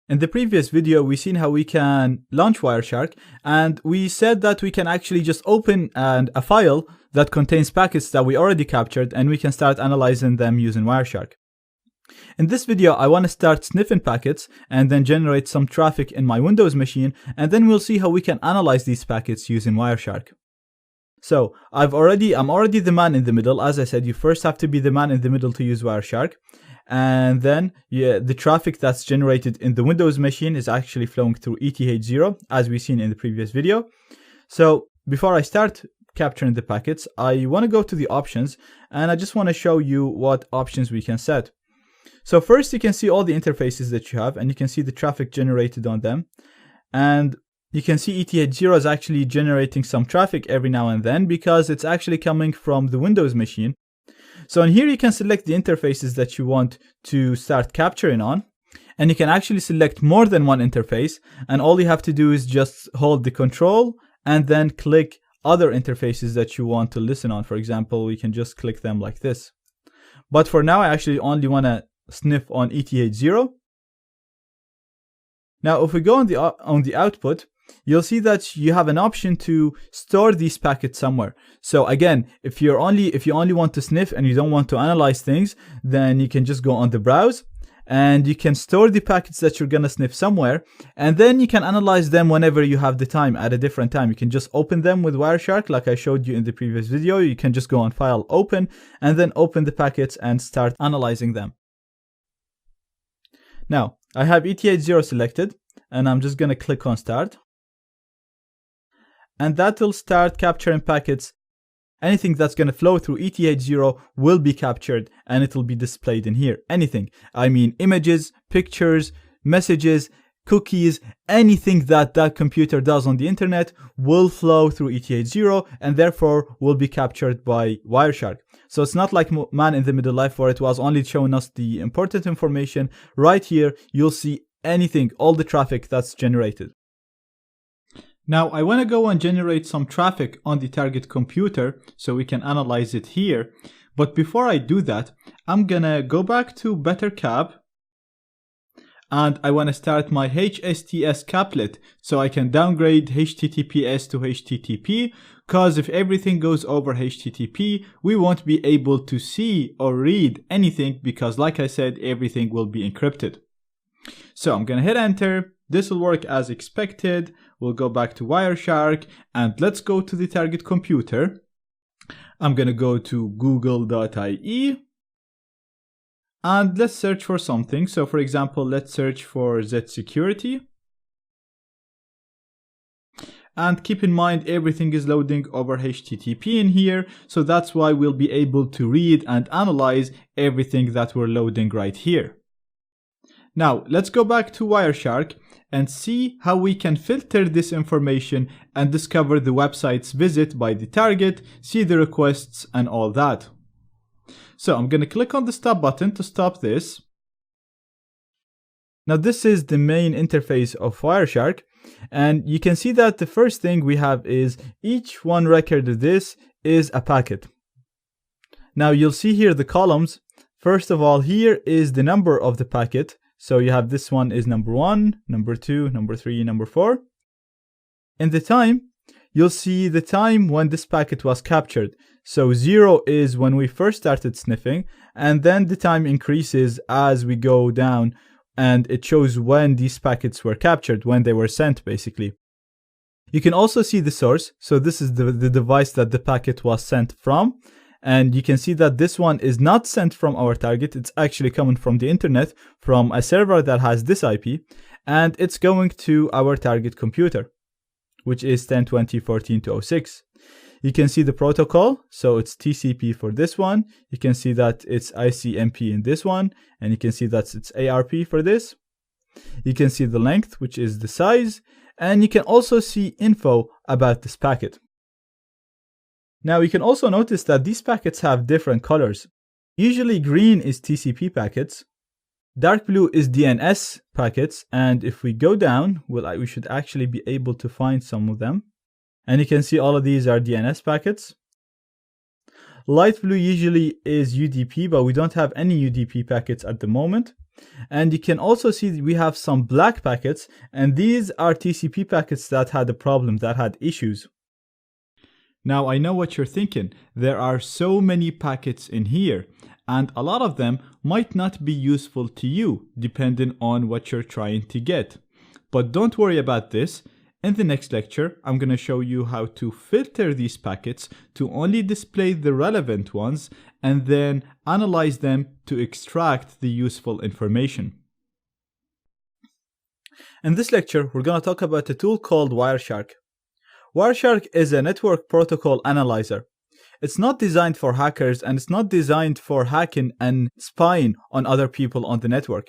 A: In the previous video, we seen how we can launch Wireshark, and we said that we can actually just open a file that contains packets that we already captured, and we can start analyzing them using Wireshark. In this video, I want to start sniffing packets and then generate some traffic in my Windows machine, and then we'll see how we can analyze these packets using Wireshark. So I'm already the man in the middle. As I said, you first have to be the man in the middle to use Wireshark. and then the traffic that's generated in the Windows machine is actually flowing through ETH0, as we've seen in the previous video. So before I start capturing the packets, I want to go to the options, and I just want to show you what options we can set. So first, you can see all the interfaces that you have, and you can see the traffic generated on them. And you can see ETH0 is actually generating some traffic every now and then because it's actually coming from the Windows machine. So in here, you can select the interfaces that you want to start capturing on. And you can actually select more than one interface. And all you have to do is just hold the control and then click other interfaces that you want to listen on. For example, we can just click them like this. But for now, I actually only want to sniff on ETH0. Now, if we go on the output, you'll see that you have an option to store these packets somewhere. So again, if you only want to sniff and you don't want to analyze things, then you can just go on the browse and you can store the packets that you're gonna sniff somewhere, and then you can analyze them whenever you have the time at a different time. You can just open them with Wireshark like I showed you in the previous video. You can just go on File, Open, and then open the packets and start analyzing them. Now, I have ETH0 selected, and I'm just gonna click on Start. And that will start capturing packets. Anything that's going to flow through ETH0 will be captured and it will be displayed in here. Anything. I mean, images, pictures, messages, cookies, anything that computer does on the internet will flow through ETH0 and therefore will be captured by Wireshark. So it's not like Man in the Middle Life where it was only showing us the important information. Right here, you'll see anything, all the traffic that's generated. Now, I want to go and generate some traffic on the target computer so we can analyze it here. But before I do that, I'm going to go back to BetterCap. And I want to start my HSTS caplet so I can downgrade HTTPS to HTTP. Because if everything goes over HTTP, we won't be able to see or read anything because, like I said, everything will be encrypted. So I'm going to hit enter. This will work as expected. We'll go back to Wireshark and let's go to the target computer. I'm going to go to google.ie and let's search for something. So for example, let's search for Z-Security. And keep in mind, everything is loading over HTTP in here. So that's why we'll be able to read and analyze everything that we're loading right here. Now, let's go back to Wireshark and see how we can filter this information and discover the websites visit by the target, see the requests and all that. So I'm going to click on the stop button to stop this. Now this is the main interface of Wireshark, and you can see that the first thing we have is each one record of this is a packet. Now you'll see here the columns. First of all, here is the number of the packet. So you have this one is number 1, number 2, number 3, number 4. In the time, you'll see the time when this packet was captured. So 0 is when we first started sniffing, and then the time increases as we go down, and it shows when these packets were captured, when they were sent basically. You can also see the source. So this is the device that the packet was sent from. And you can see that this one is not sent from our target. It's actually coming from the internet, from a server that has this IP, and it's going to our target computer, which is 10.20.14.206. You can see the protocol. So it's TCP for this one. You can see that it's ICMP in this one, and you can see that it's ARP for this. You can see the length, which is the size, and you can also see info about this packet. Now you can also notice that these packets have different colors. Usually green is TCP packets, dark blue is DNS packets, and if we go down, we should actually be able to find some of them. And you can see all of these are DNS packets. Light blue usually is UDP, but we don't have any UDP packets at the moment. And you can also see that we have some black packets, and these are TCP packets that had a problem, that had issues. Now I know what you're thinking. There are so many packets in here, and a lot of them might not be useful to you, depending on what you're trying to get. But don't worry about this. In the next lecture, I'm going to show you how to filter these packets to only display the relevant ones and then analyze them to extract the useful information. In this lecture, we're going to talk about a tool called Wireshark. Wireshark is a network protocol analyzer. It's not designed for hackers, and it's not designed for hacking and spying on other people on the network.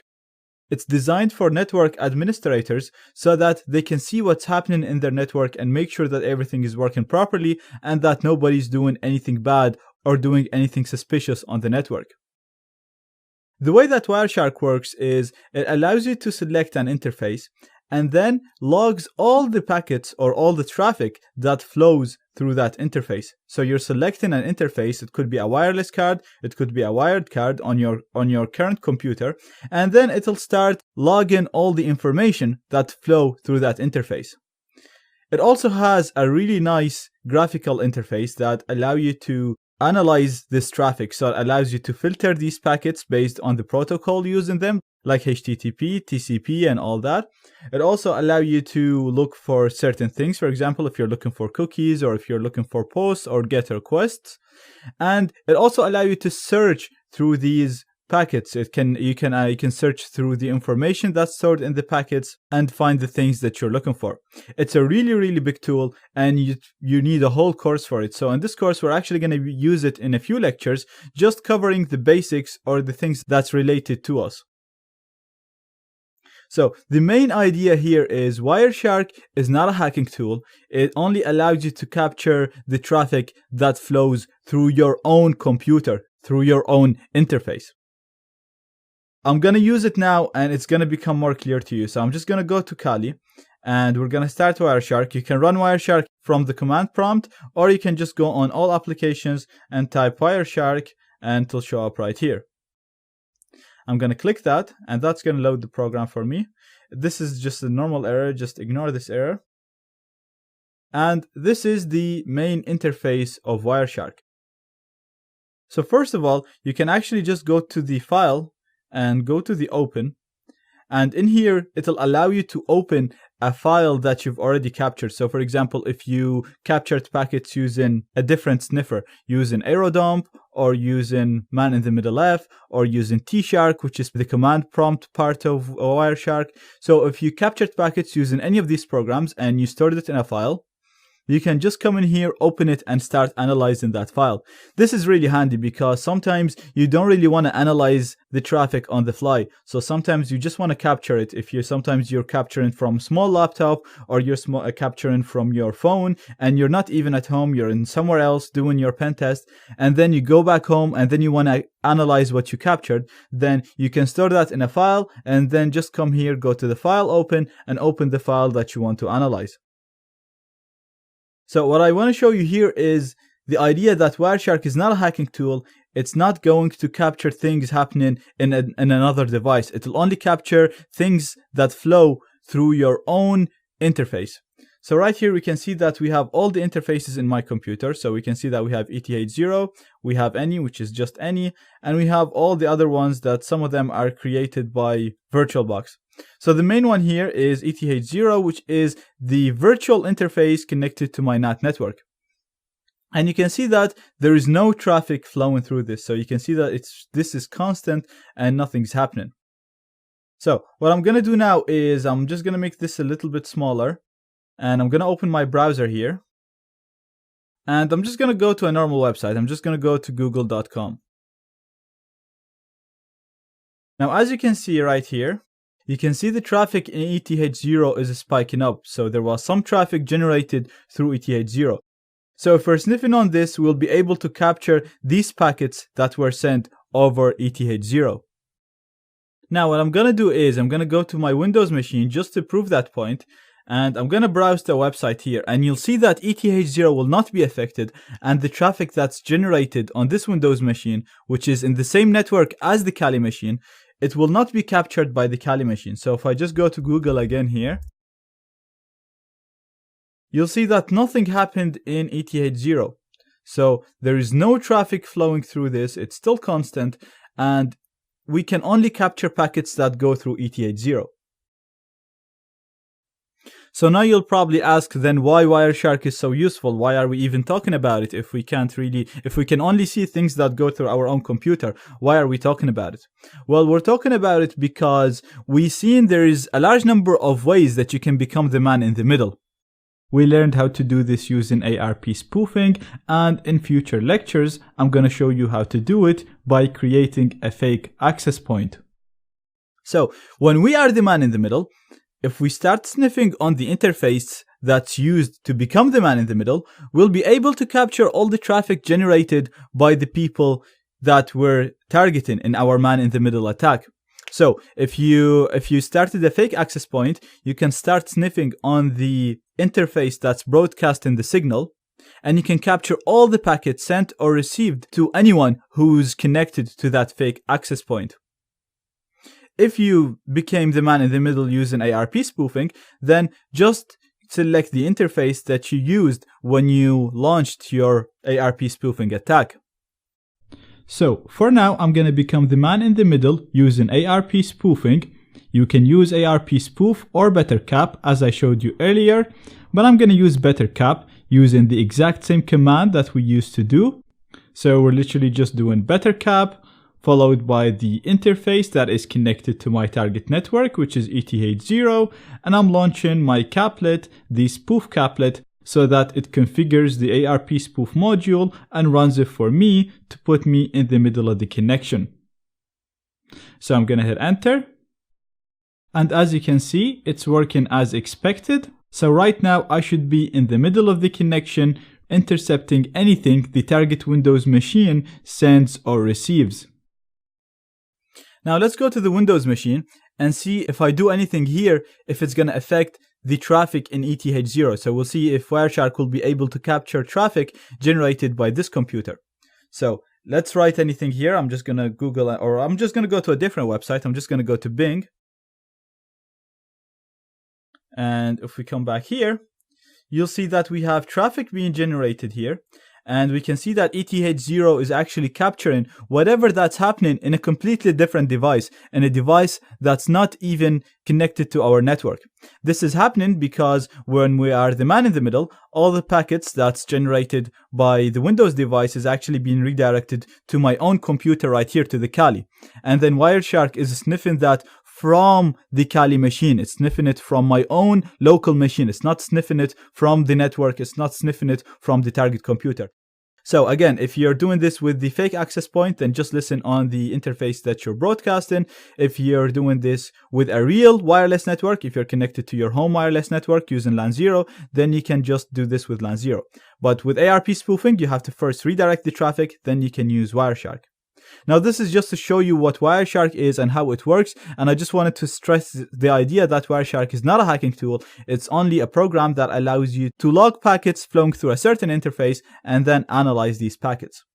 A: It's designed for network administrators so that they can see what's happening in their network and make sure that everything is working properly and that nobody's doing anything bad or doing anything suspicious on the network. The way that Wireshark works is it allows you to select an interface and then logs all the packets or all the traffic that flows through that interface. So you're selecting an interface. It could be a wireless card, it could be a wired card on your current computer, and then it'll start logging all the information that flow through that interface. It also has a really nice graphical interface that allow you to analyze this traffic. So it allows you to filter these packets based on the protocol using them, like HTTP, TCP, and all that. It also allows you to look for certain things. For example, if you're looking for cookies or if you're looking for posts or GET requests. And it also allows you to search through these packets. You can search through the information that's stored in the packets and find the things that you're looking for. It's a really, really big tool, and you need a whole course for it. So in this course, we're actually going to use it in a few lectures, just covering the basics or the things that's related to us. So the main idea here is Wireshark is not a hacking tool. It only allows you to capture the traffic that flows through your own computer, through your own interface. I'm going to use it now, and it's going to become more clear to you. So I'm just going to go to Kali, and we're going to start Wireshark. You can run Wireshark from the command prompt, or you can just go on all applications and type Wireshark, and it'll show up right here. I'm going to click that, and that's going to load the program for me. This is just a normal error. Just ignore this error. And this is the main interface of Wireshark. So first of all, you can actually just go to the file and go to the open. And in here, it'll allow you to open a file that you've already captured. So for example, if you captured packets using a different sniffer, using Aerodump, or using Man in the Middle F, or using T-Shark, which is the command prompt part of Wireshark. So if you captured packets using any of these programs and you stored it in a file, you can just come in here, open it, and start analyzing that file. This is really handy because sometimes you don't really want to analyze the traffic on the fly. So sometimes you just want to capture it. Sometimes you're capturing from a small laptop, or you're capturing from your phone, and you're not even at home, you're in somewhere else doing your pen test, and then you go back home and then you want to analyze what you captured, then you can store that in a file, and then just come here, go to the file open, and open the file that you want to analyze. So what I want to show you here is the idea that Wireshark is not a hacking tool. It's not going to capture things happening in another device. It will only capture things that flow through your own interface. So right here, we can see that we have all the interfaces in my computer. So we can see that we have ETH0, we have any, which is just any, and we have all the other ones that some of them are created by VirtualBox. So the main one here is ETH0, which is the virtual interface connected to my NAT network. And you can see that there is no traffic flowing through this. So you can see that this is constant and nothing's happening. So what I'm going to do now is I'm just going to make this a little bit smaller. And I'm going to open my browser here. And I'm just going to go to a normal website. I'm just going to go to google.com. Now, as you can see right here, you can see the traffic in ETH0 is spiking up. So there was some traffic generated through ETH0. So if we're sniffing on this, we'll be able to capture these packets that were sent over ETH0. Now, what I'm going to do is I'm going to go to my Windows machine just to prove that point. And I'm going to browse the website here. And you'll see that ETH0 will not be affected. And the traffic that's generated on this Windows machine, which is in the same network as the Kali machine, it will not be captured by the Kali machine. So if I just go to Google again here, you'll see that nothing happened in ETH0. So there is no traffic flowing through this. It's still constant. And we can only capture packets that go through ETH0. So now you'll probably ask then why Wireshark is so useful. Why are we even talking about it if we can only see things that go through our own computer? Why are we talking about it? Well, we're talking about it because we've seen there is a large number of ways that you can become the man in the middle. We learned how to do this using ARP spoofing, and in future lectures, I'm going to show you how to do it by creating a fake access point. So when we are the man in the middle, if we start sniffing on the interface that's used to become the man in the middle, we'll be able to capture all the traffic generated by the people that we're targeting in our man in the middle attack. So if you started a fake access point, you can start sniffing on the interface that's broadcasting the signal, and you can capture all the packets sent or received to anyone who's connected to that fake access point. If you became the man in the middle using ARP spoofing, then just select the interface that you used when you launched your ARP spoofing attack. So for now, I'm going to become the man in the middle using ARP spoofing. You can use ARP spoof or BetterCap as I showed you earlier, but I'm going to use BetterCap using the exact same command that we used to do. So we're literally just doing BetterCap followed by the interface that is connected to my target network, which is ETH0, and I'm launching my caplet, the spoof caplet, so that it configures the ARP spoof module and runs it for me to put me in the middle of the connection. So I'm gonna hit enter. And as you can see, it's working as expected. So right now I should be in the middle of the connection, intercepting anything the target Windows machine sends or receives. Now let's go to the Windows machine and see if I do anything here, if it's going to affect the traffic in ETH0. So we'll see if Wireshark will be able to capture traffic generated by this computer. So let's write anything here. I'm just going to Google, or I'm just going to go to a different website. I'm just going to go to Bing. And if we come back here, you'll see that we have traffic being generated here. And we can see that ETH0 is actually capturing whatever that's happening in a completely different device, in a device that's not even connected to our network. This is happening because when we are the man in the middle, all the packets that's generated by the Windows device is actually being redirected to my own computer right here, to the Kali. And then Wireshark is sniffing that from the Kali machine. It's sniffing it from my own local machine. It's not sniffing it from the network. It's not sniffing it from the target computer. So again, if you're doing this with the fake access point, then just listen on the interface that you're broadcasting. If you're doing this with a real wireless network, if you're connected to your home wireless network using LAN 0, then you can just do this with LAN 0. But with ARP spoofing, you have to first redirect the traffic, then you can use Wireshark. Now this is just to show you what Wireshark is and how it works, and I just wanted to stress the idea that Wireshark is not a hacking tool. It's only a program that allows you to log packets flowing through a certain interface and then analyze these packets.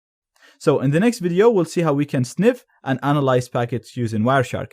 A: So in the next video, we'll see how we can sniff and analyze packets using Wireshark.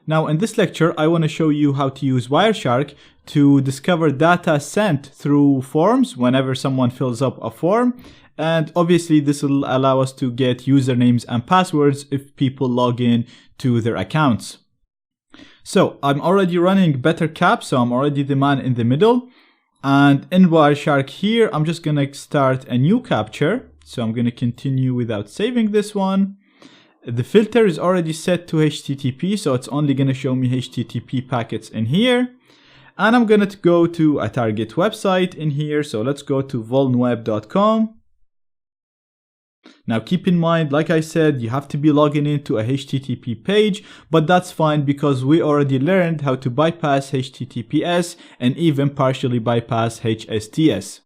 A: Now in this lecture, I want to show you how to use Wireshark to discover data sent through forms whenever someone fills up a form. And obviously this will allow us to get usernames and passwords if people log in to their accounts. So I'm already running BetterCap, so I'm already the man in the middle. And in Wireshark here, I'm just going to start a new capture. So I'm going to continue without saving this one. The filter is already set to HTTP, so it's only going to show me HTTP packets in here. And I'm going to go to a target website in here. So let's go to vulnweb.com. Now keep in mind, like I said, you have to be logging into a HTTP page, but that's fine because we already learned how to bypass HTTPS and even partially bypass HSTS.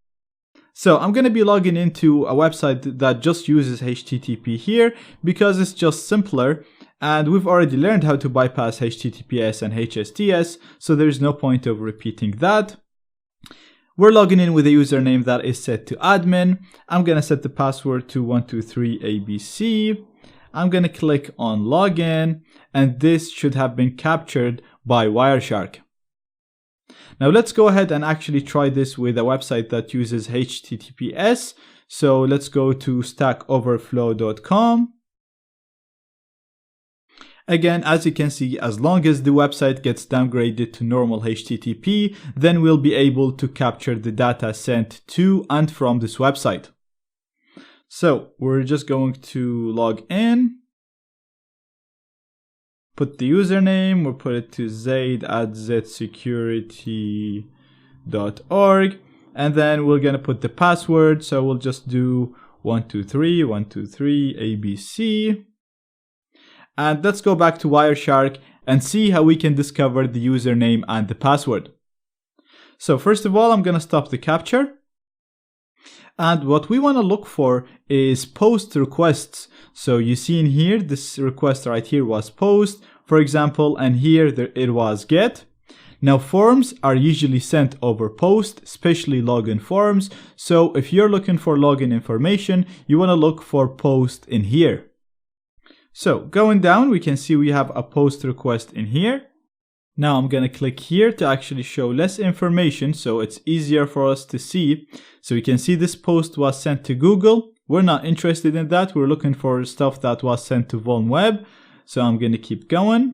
A: So I'm going to be logging into a website that just uses HTTP here because it's just simpler, and we've already learned how to bypass HTTPS and HSTS, so there's no point of repeating that. We're logging in with a username that is set to admin. I'm going to set the password to 123ABC. I'm going to click on login, and this should have been captured by Wireshark. Now let's go ahead and actually try this with a website that uses HTTPS. So let's go to stackoverflow.com. Again, as you can see, as long as the website gets downgraded to normal HTTP, then we'll be able to capture the data sent to and from this website. So we're just going to log in, put the username, we'll put it to zaid@zsecurity.org, and then we're going to put the password. So we'll just do 123 ABC. And let's go back to Wireshark and see how we can discover the username and the password. So first of all, I'm going to stop the capture. And what we want to look for is post requests. So you see in here, this request right here was post, for example, and here it was get. Now forms are usually sent over post, especially login forms. So if you're looking for login information, you want to look for post in here. So going down, we can see we have a post request in here. Now I'm going to click here to actually show less information so it's easier for us to see. So we can see this post was sent to Google. We're not interested in that. We're looking for stuff that was sent to VulnWeb. So I'm going to keep going.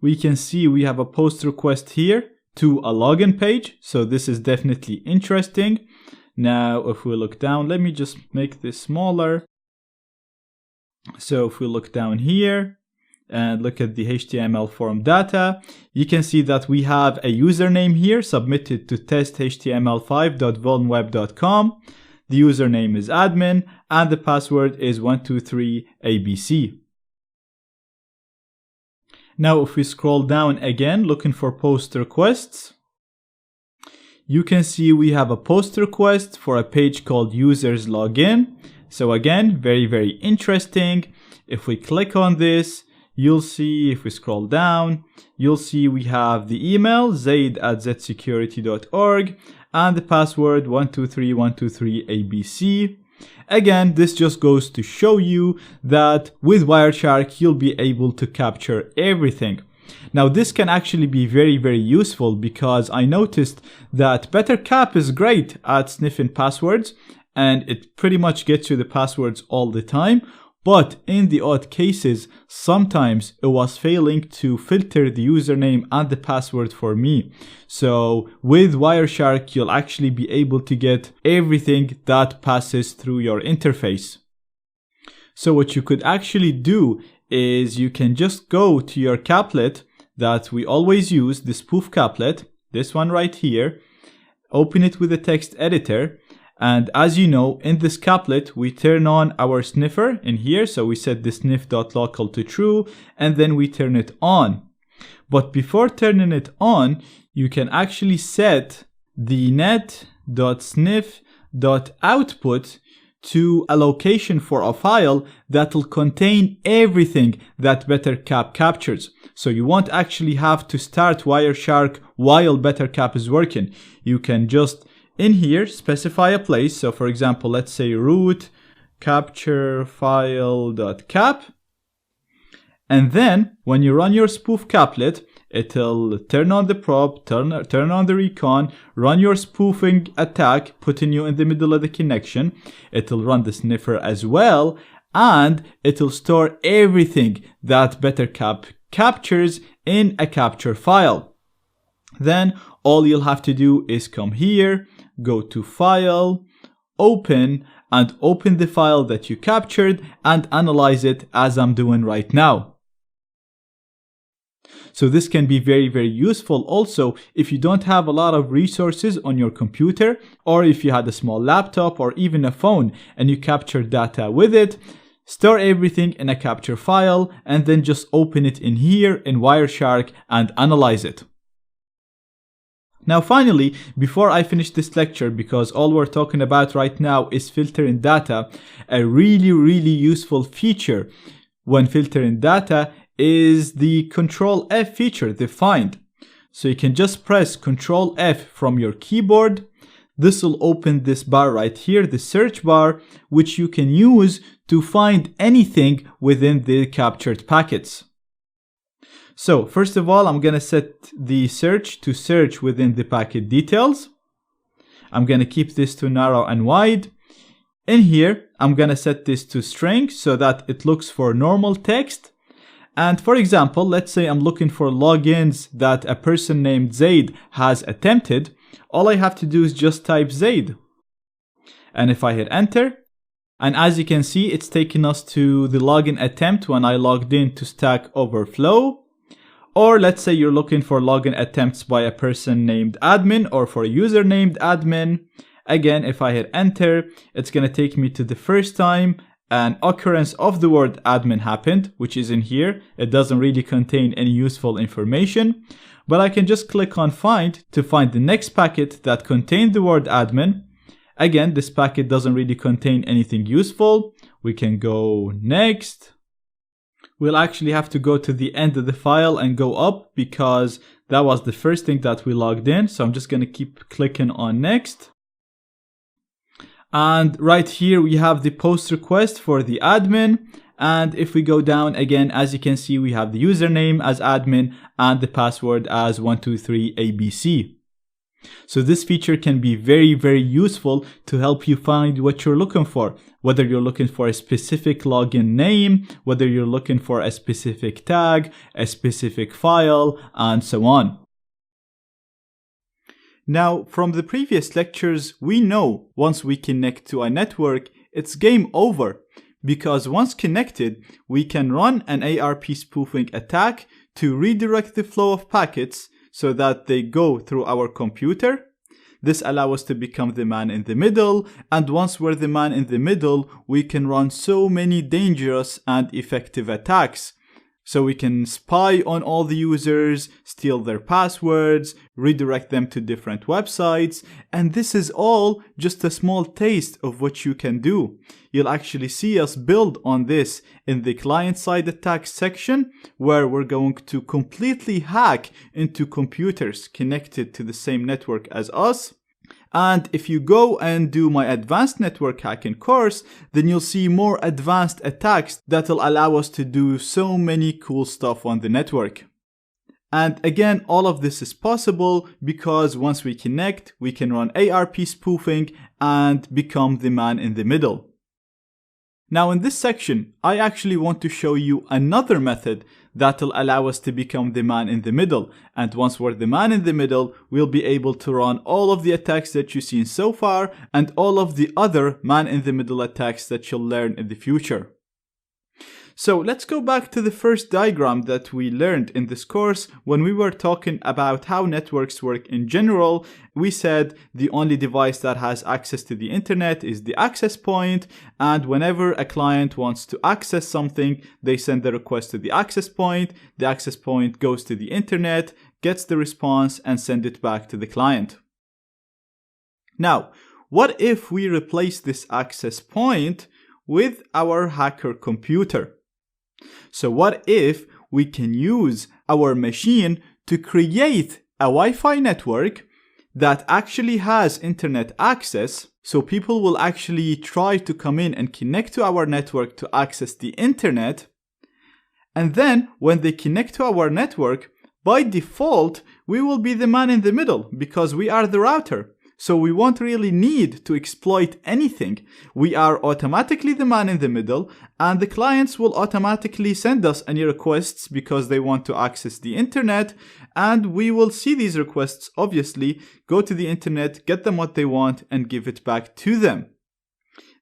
A: We can see we have a post request here to a login page. So this is definitely interesting. Now if we look down, let me just make this smaller. So if we look down here and look at the HTML form data, you can see that we have a username here submitted to testhtml5.vulnweb.com. The username is admin and the password is 123ABC. Now if we scroll down again looking for post requests, you can see we have a post request for a page called users login. So again, very, very interesting. If we click on this, you'll see, if we scroll down, you'll see we have the email, zaid@zsecurity.org, and the password 123ABC. Again, this just goes to show you that with Wireshark, you'll be able to capture everything. Now, this can actually be very, very useful because I noticed that BetterCap is great at sniffing passwords, and it pretty much gets you the passwords all the time. But in the odd cases, sometimes it was failing to filter the username and the password for me. So with Wireshark, you'll actually be able to get everything that passes through your interface. So what you could actually do is you can just go to your caplet that we always use, the spoof caplet, this one right here, open it with a text editor. And as you know, in this caplet, we turn on our sniffer in here. So we set the sniff.local to true, and then we turn it on. But before turning it on, you can actually set the net.sniff.output to a location for a file that will contain everything that BetterCap captures. So you won't actually have to start Wireshark while BetterCap is working. You can just in here specify a place. So for example, let's say root capture file.cap. And then when you run your spoof caplet, it'll turn on the prop, turn on the recon, run your spoofing attack, putting you in the middle of the connection. It'll run the sniffer as well, and it'll store everything that BetterCap captures in a capture file. Then all you'll have to do is come here, go to File, Open, and open the file that you captured and analyze it as I'm doing right now. So this can be very, very useful also if you don't have a lot of resources on your computer, or if you had a small laptop or even a phone and you capture data with it. Store everything in a capture file and then just open it in here in Wireshark and analyze it. Now finally, before I finish this lecture, because all we're talking about right now is filtering data, a really, really useful feature when filtering data is the Control F feature, the find. So you can just press Control F from your keyboard. This will open this bar right here, the search bar, which you can use to find anything within the captured packets. So first of all, I'm going to set the search to search within the packet details. I'm going to keep this to narrow and wide. In here, I'm going to set this to string so that it looks for normal text. And for example, let's say I'm looking for logins that a person named Zaid has attempted. All I have to do is just type Zaid. And if I hit enter, and as you can see, it's taking us to the login attempt when I logged in to Stack Overflow. Or let's say you're looking for login attempts by a person named admin or for a user named admin. Again, if I hit enter, it's going to take me to the first time an occurrence of the word admin happened, which is in here. It doesn't really contain any useful information, but I can just click on find to find the next packet that contained the word admin. Again, this packet doesn't really contain anything useful. We can go next. We'll actually have to go to the end of the file and go up because that was the first thing that we logged in. So I'm just going to keep clicking on next. And right here we have the post request for the admin. And if we go down again, as you can see, we have the username as admin and the password as 123ABC. So this feature can be very, very useful to help you find what you're looking for. Whether you're looking for a specific login name, whether you're looking for a specific tag, a specific file, and so on. Now, from the previous lectures, we know once we connect to a network, it's game over. Because once connected, we can run an ARP spoofing attack to redirect the flow of packets so that they go through our computer. This allows us to become the man in the middle, and once we're the man in the middle, we can run so many dangerous and effective attacks. So we can spy on all the users, steal their passwords, redirect them to different websites, and this is all just a small taste of what you can do. You'll actually see us build on this in the client-side attacks section, where we're going to completely hack into computers connected to the same network as us. And if you go and do my advanced network hacking course, then you'll see more advanced attacks that'll allow us to do so many cool stuff on the network. And again, all of this is possible because once we connect, we can run ARP spoofing and become the man in the middle. Now in this section, I actually want to show you another method that'll allow us to become the man in the middle. And once we're the man in the middle, we'll be able to run all of the attacks that you've seen so far and all of the other man in the middle attacks that you'll learn in the future. So let's go back to the first diagram that we learned in this course. When we were talking about how networks work in general, we said the only device that has access to the internet is the access point, and whenever a client wants to access something, they send the request to the access point goes to the internet, gets the response, and send it back to the client. Now, what if we replace this access point with our hacker computer? So what if we can use our machine to create a Wi-Fi network that actually has internet access, so people will actually try to come in and connect to our network to access the internet, and then when they connect to our network, by default, we will be the man in the middle because we are the router. So we won't really need to exploit anything. We are automatically the man in the middle, and the clients will automatically send us any requests because they want to access the internet, and we will see these requests, obviously, go to the internet, get them what they want, and give it back to them.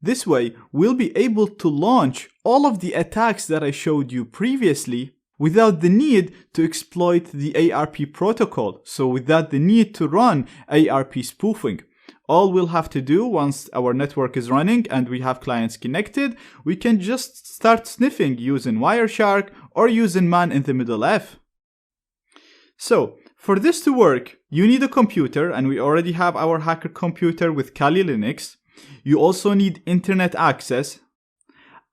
A: This way, we'll be able to launch all of the attacks that I showed you previously without the need to exploit the ARP protocol, so without the need to run ARP spoofing. All we'll have to do once our network is running and we have clients connected, we can just start sniffing using Wireshark or using man in the middle F. So, for this to work, you need a computer, and we already have our hacker computer with Kali Linux. You also need internet access,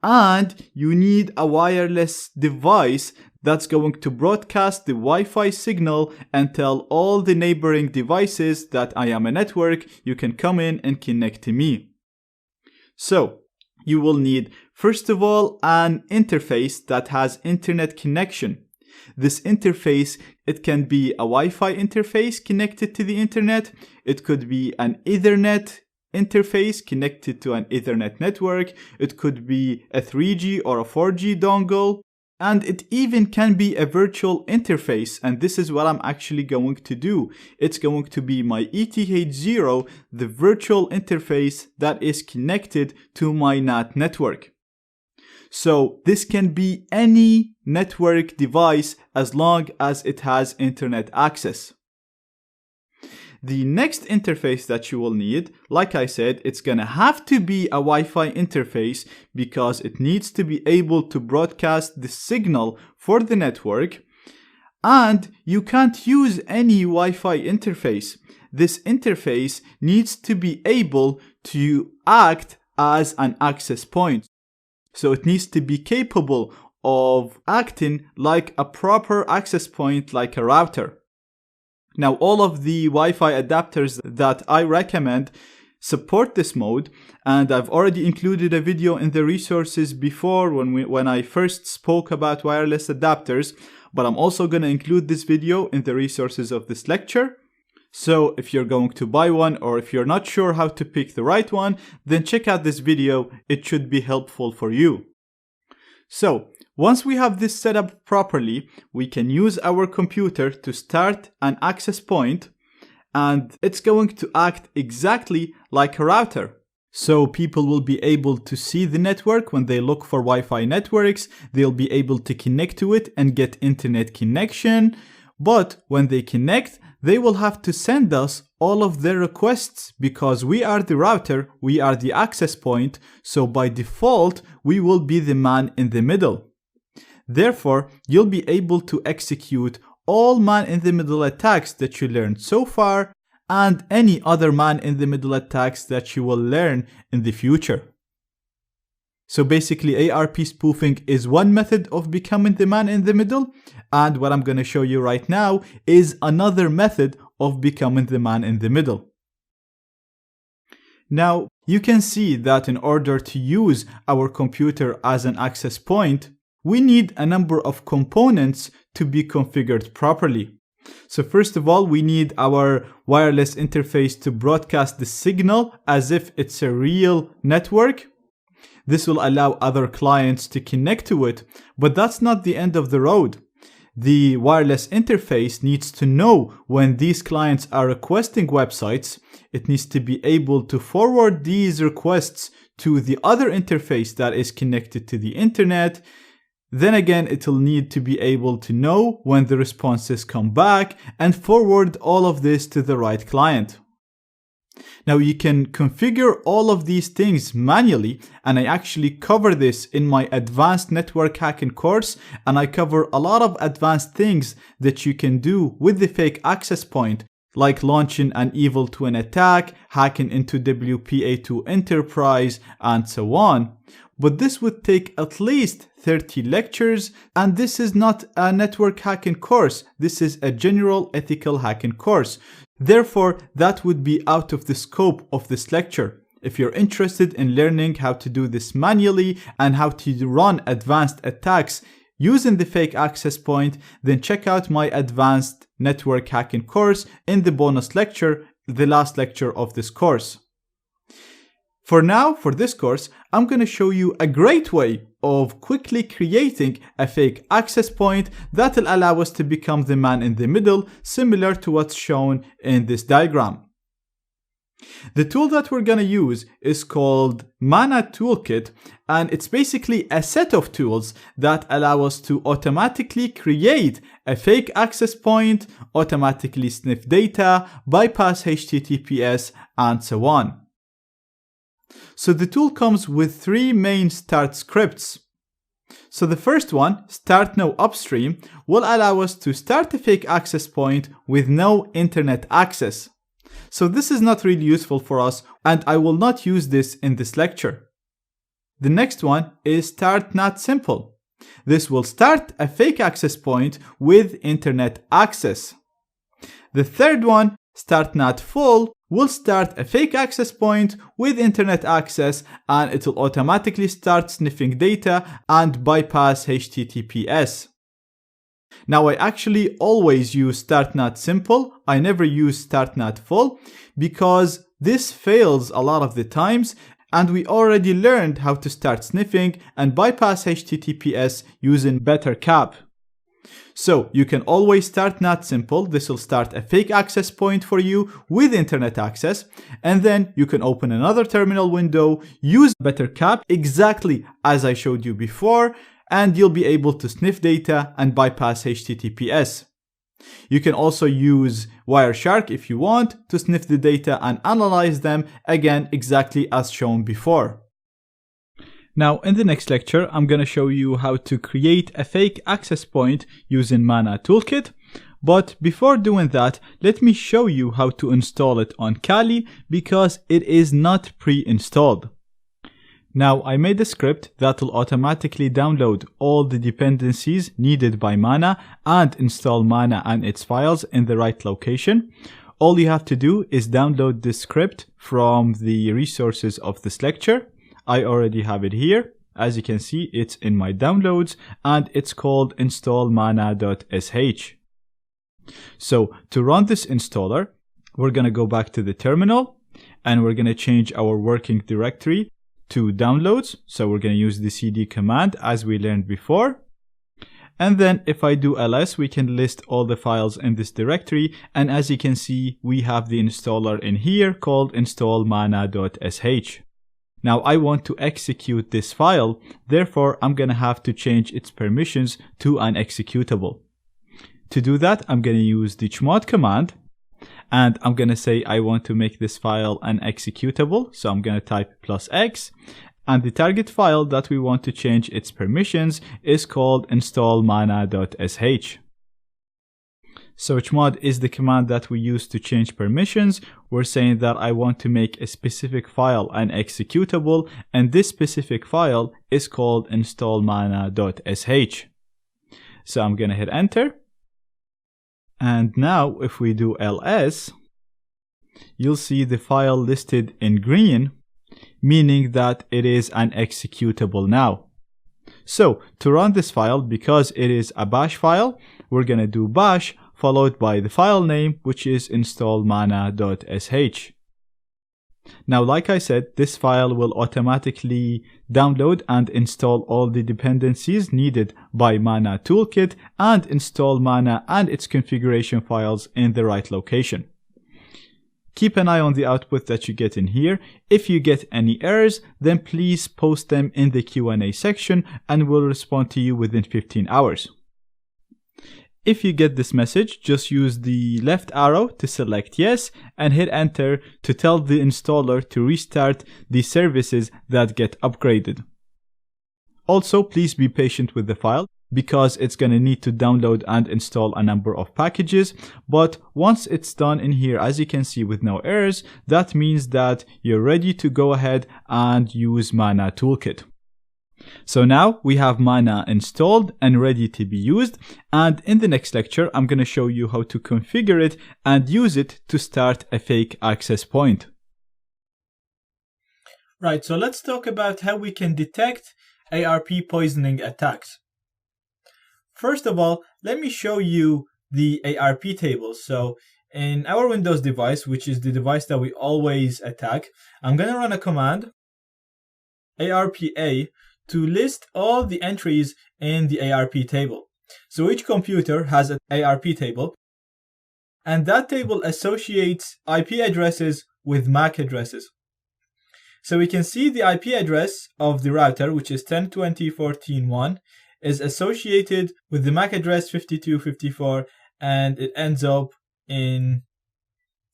A: and you need a wireless device that's going to broadcast the Wi-Fi signal and tell all the neighboring devices that I am a network, you can come in and connect to me. So, you will need, first of all, an interface that has internet connection. This interface, it can be a Wi-Fi interface connected to the internet. It could be an Ethernet interface connected to an Ethernet network. It could be a 3G or a 4G dongle. And it even can be a virtual interface, and this is what I'm actually going to do. It's going to be my ETH0, the virtual interface that is connected to my NAT network. So this can be any network device as long as it has internet access. The next interface that you will need, like I said, it's gonna have to be a Wi-Fi interface because it needs to be able to broadcast the signal for the network. And you can't use any Wi-Fi interface. This interface needs to be able to act as an access point. So it needs to be capable of acting like a proper access point, like a router. Now, all of the Wi-Fi adapters that I recommend support this mode, and I've already included a video in the resources before when I first spoke about wireless adapters, but I'm also going to include this video in the resources of this lecture. So if you're going to buy one, or if you're not sure how to pick the right one, then check out this video. It should be helpful for you. So once we have this set up properly, we can use our computer to start an access point, and it's going to act exactly like a router. So people will be able to see the network when they look for Wi-Fi networks. They'll be able to connect to it and get internet connection. But when they connect, they will have to send us all of their requests because we are the router, we are the access point. So by default, we will be the man in the middle. Therefore, you'll be able to execute all man-in-the-middle attacks that you learned so far and any other man-in-the-middle attacks that you will learn in the future. So basically, ARP spoofing is one method of becoming the man-in-the-middle, and what I'm going to show you right now is another method of becoming the man-in-the-middle. Now, you can see that in order to use our computer as an access point, we need a number of components to be configured properly. So first of all, we need our wireless interface to broadcast the signal as if it's a real network. This will allow other clients to connect to it, but that's not the end of the road. The wireless interface needs to know when these clients are requesting websites. It needs to be able to forward these requests to the other interface that is connected to the internet. Then again, it will need to be able to know when the responses come back and forward all of this to the right client. Now you can configure all of these things manually, and I actually cover this in my advanced network hacking course, and I cover a lot of advanced things that you can do with the fake access point, like launching an evil twin attack, hacking into WPA2 Enterprise, and so on. But this would take at least 30 lectures, and this is not a network hacking course. This is a general ethical hacking course. Therefore, that would be out of the scope of this lecture. If you're interested in learning how to do this manually and how to run advanced attacks using the fake access point, then check out my advanced network hacking course in the bonus lecture, the last lecture of this course. For now, for this course, I'm going to show you a great way of quickly creating a fake access point that will allow us to become the man in the middle, similar to what's shown in this diagram. The tool that we're going to use is called Mana Toolkit, and it's basically a set of tools that allow us to automatically create a fake access point, automatically sniff data, bypass HTTPS, and so on. So the tool comes with three main start scripts. So the first one, start now upstream, will allow us to start a fake access point with no internet access. So this is not really useful for us, and I will not use this in this lecture. The next one is start NAT simple. This will start a fake access point with internet access. The third one, start NAT full, will start a fake access point with internet access, and it will automatically start sniffing data and bypass HTTPS. Now I actually always use start not simple. I never use start not full because this fails a lot of the times, and we already learned how to start sniffing and bypass HTTPS using BetterCap. So you can always start not simple. This will start a fake access point for you with internet access. And then you can open another terminal window, use BetterCap exactly as I showed you before, and you'll be able to sniff data and bypass HTTPS. You can also use Wireshark if you want to sniff the data and analyze them, again exactly as shown before. Now in the next lecture, I'm going to show you how to create a fake access point using Mana Toolkit. But before doing that, let me show you how to install it on Kali because it is not pre-installed. Now I made a script that will automatically download all the dependencies needed by Mana and install Mana and its files in the right location. All you have to do is download this script from the resources of this lecture. I already have it here. As you can see, it's in my downloads and it's called installmana.sh. So to run this installer, we're going to go back to the terminal and we're going to change our working directory to downloads. So we're going to use the cd command as we learned before. And then if I do ls, we can list all the files in this directory. And as you can see, we have the installer in here called installmana.sh. Now I want to execute this file. Therefore, I'm going to have to change its permissions to an executable. To do that, I'm going to use the chmod command. And I'm going to say I want to make this file an executable. So I'm going to type +x. And the target file that we want to change its permissions is called installmana.sh. So chmod is the command that we use to change permissions. We're saying that I want to make a specific file an executable. And this specific file is called installmana.sh. So I'm going to hit enter. And now if we do ls, you'll see the file listed in green, meaning that it is an executable now. So to run this file, because it is a bash file, we're going to do bash followed by the file name, which is installmana.sh. Now, like I said, this file will automatically download and install all the dependencies needed by Mana Toolkit and install Mana and its configuration files in the right location. Keep an eye on the output that you get in here. If you get any errors, then please post them in the Q&A section and we'll respond to you within 15 hours. If you get this message, just use the left arrow to select yes and hit enter to tell the installer to restart the services that get upgraded. Also, please be patient with the file because it's going to need to download and install a number of packages. But once it's done in here, as you can see with no errors, that means that you're ready to go ahead and use Mana Toolkit. So now we have Mana installed and ready to be used, and in the next lecture I'm going to show you how to configure it and use it to start a fake access point.
B: Right, so let's talk about how we can detect ARP poisoning attacks. First of all, let me show you the ARP table. So in our Windows device, which is the device that we always attack, I'm going to run a command ARPA to list all the entries in the ARP table. So each computer has an ARP table, and that table associates IP addresses with MAC addresses. So we can see the IP address of the router, which is 10.20.14.1, is associated with the MAC address 52.54, and it ends up in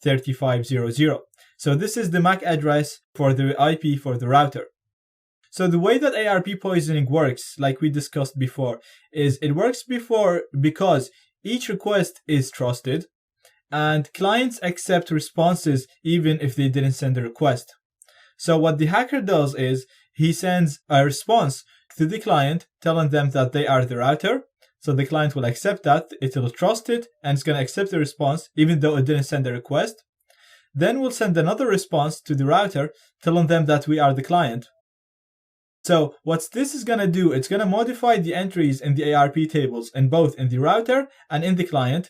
B: 35.00. So this is the MAC address for the IP for the router. So the way that ARP poisoning works, like we discussed before, is it works because each request is trusted and clients accept responses even if they didn't send a request. So what the hacker does is he sends a response to the client telling them that they are the router. So the client will accept that, it will trust it, and it's going to accept the response even though it didn't send a request. Then we'll send another response to the router telling them that we are the client. So what this is going to do, it's going to modify the entries in the ARP tables in both in the router and in the client.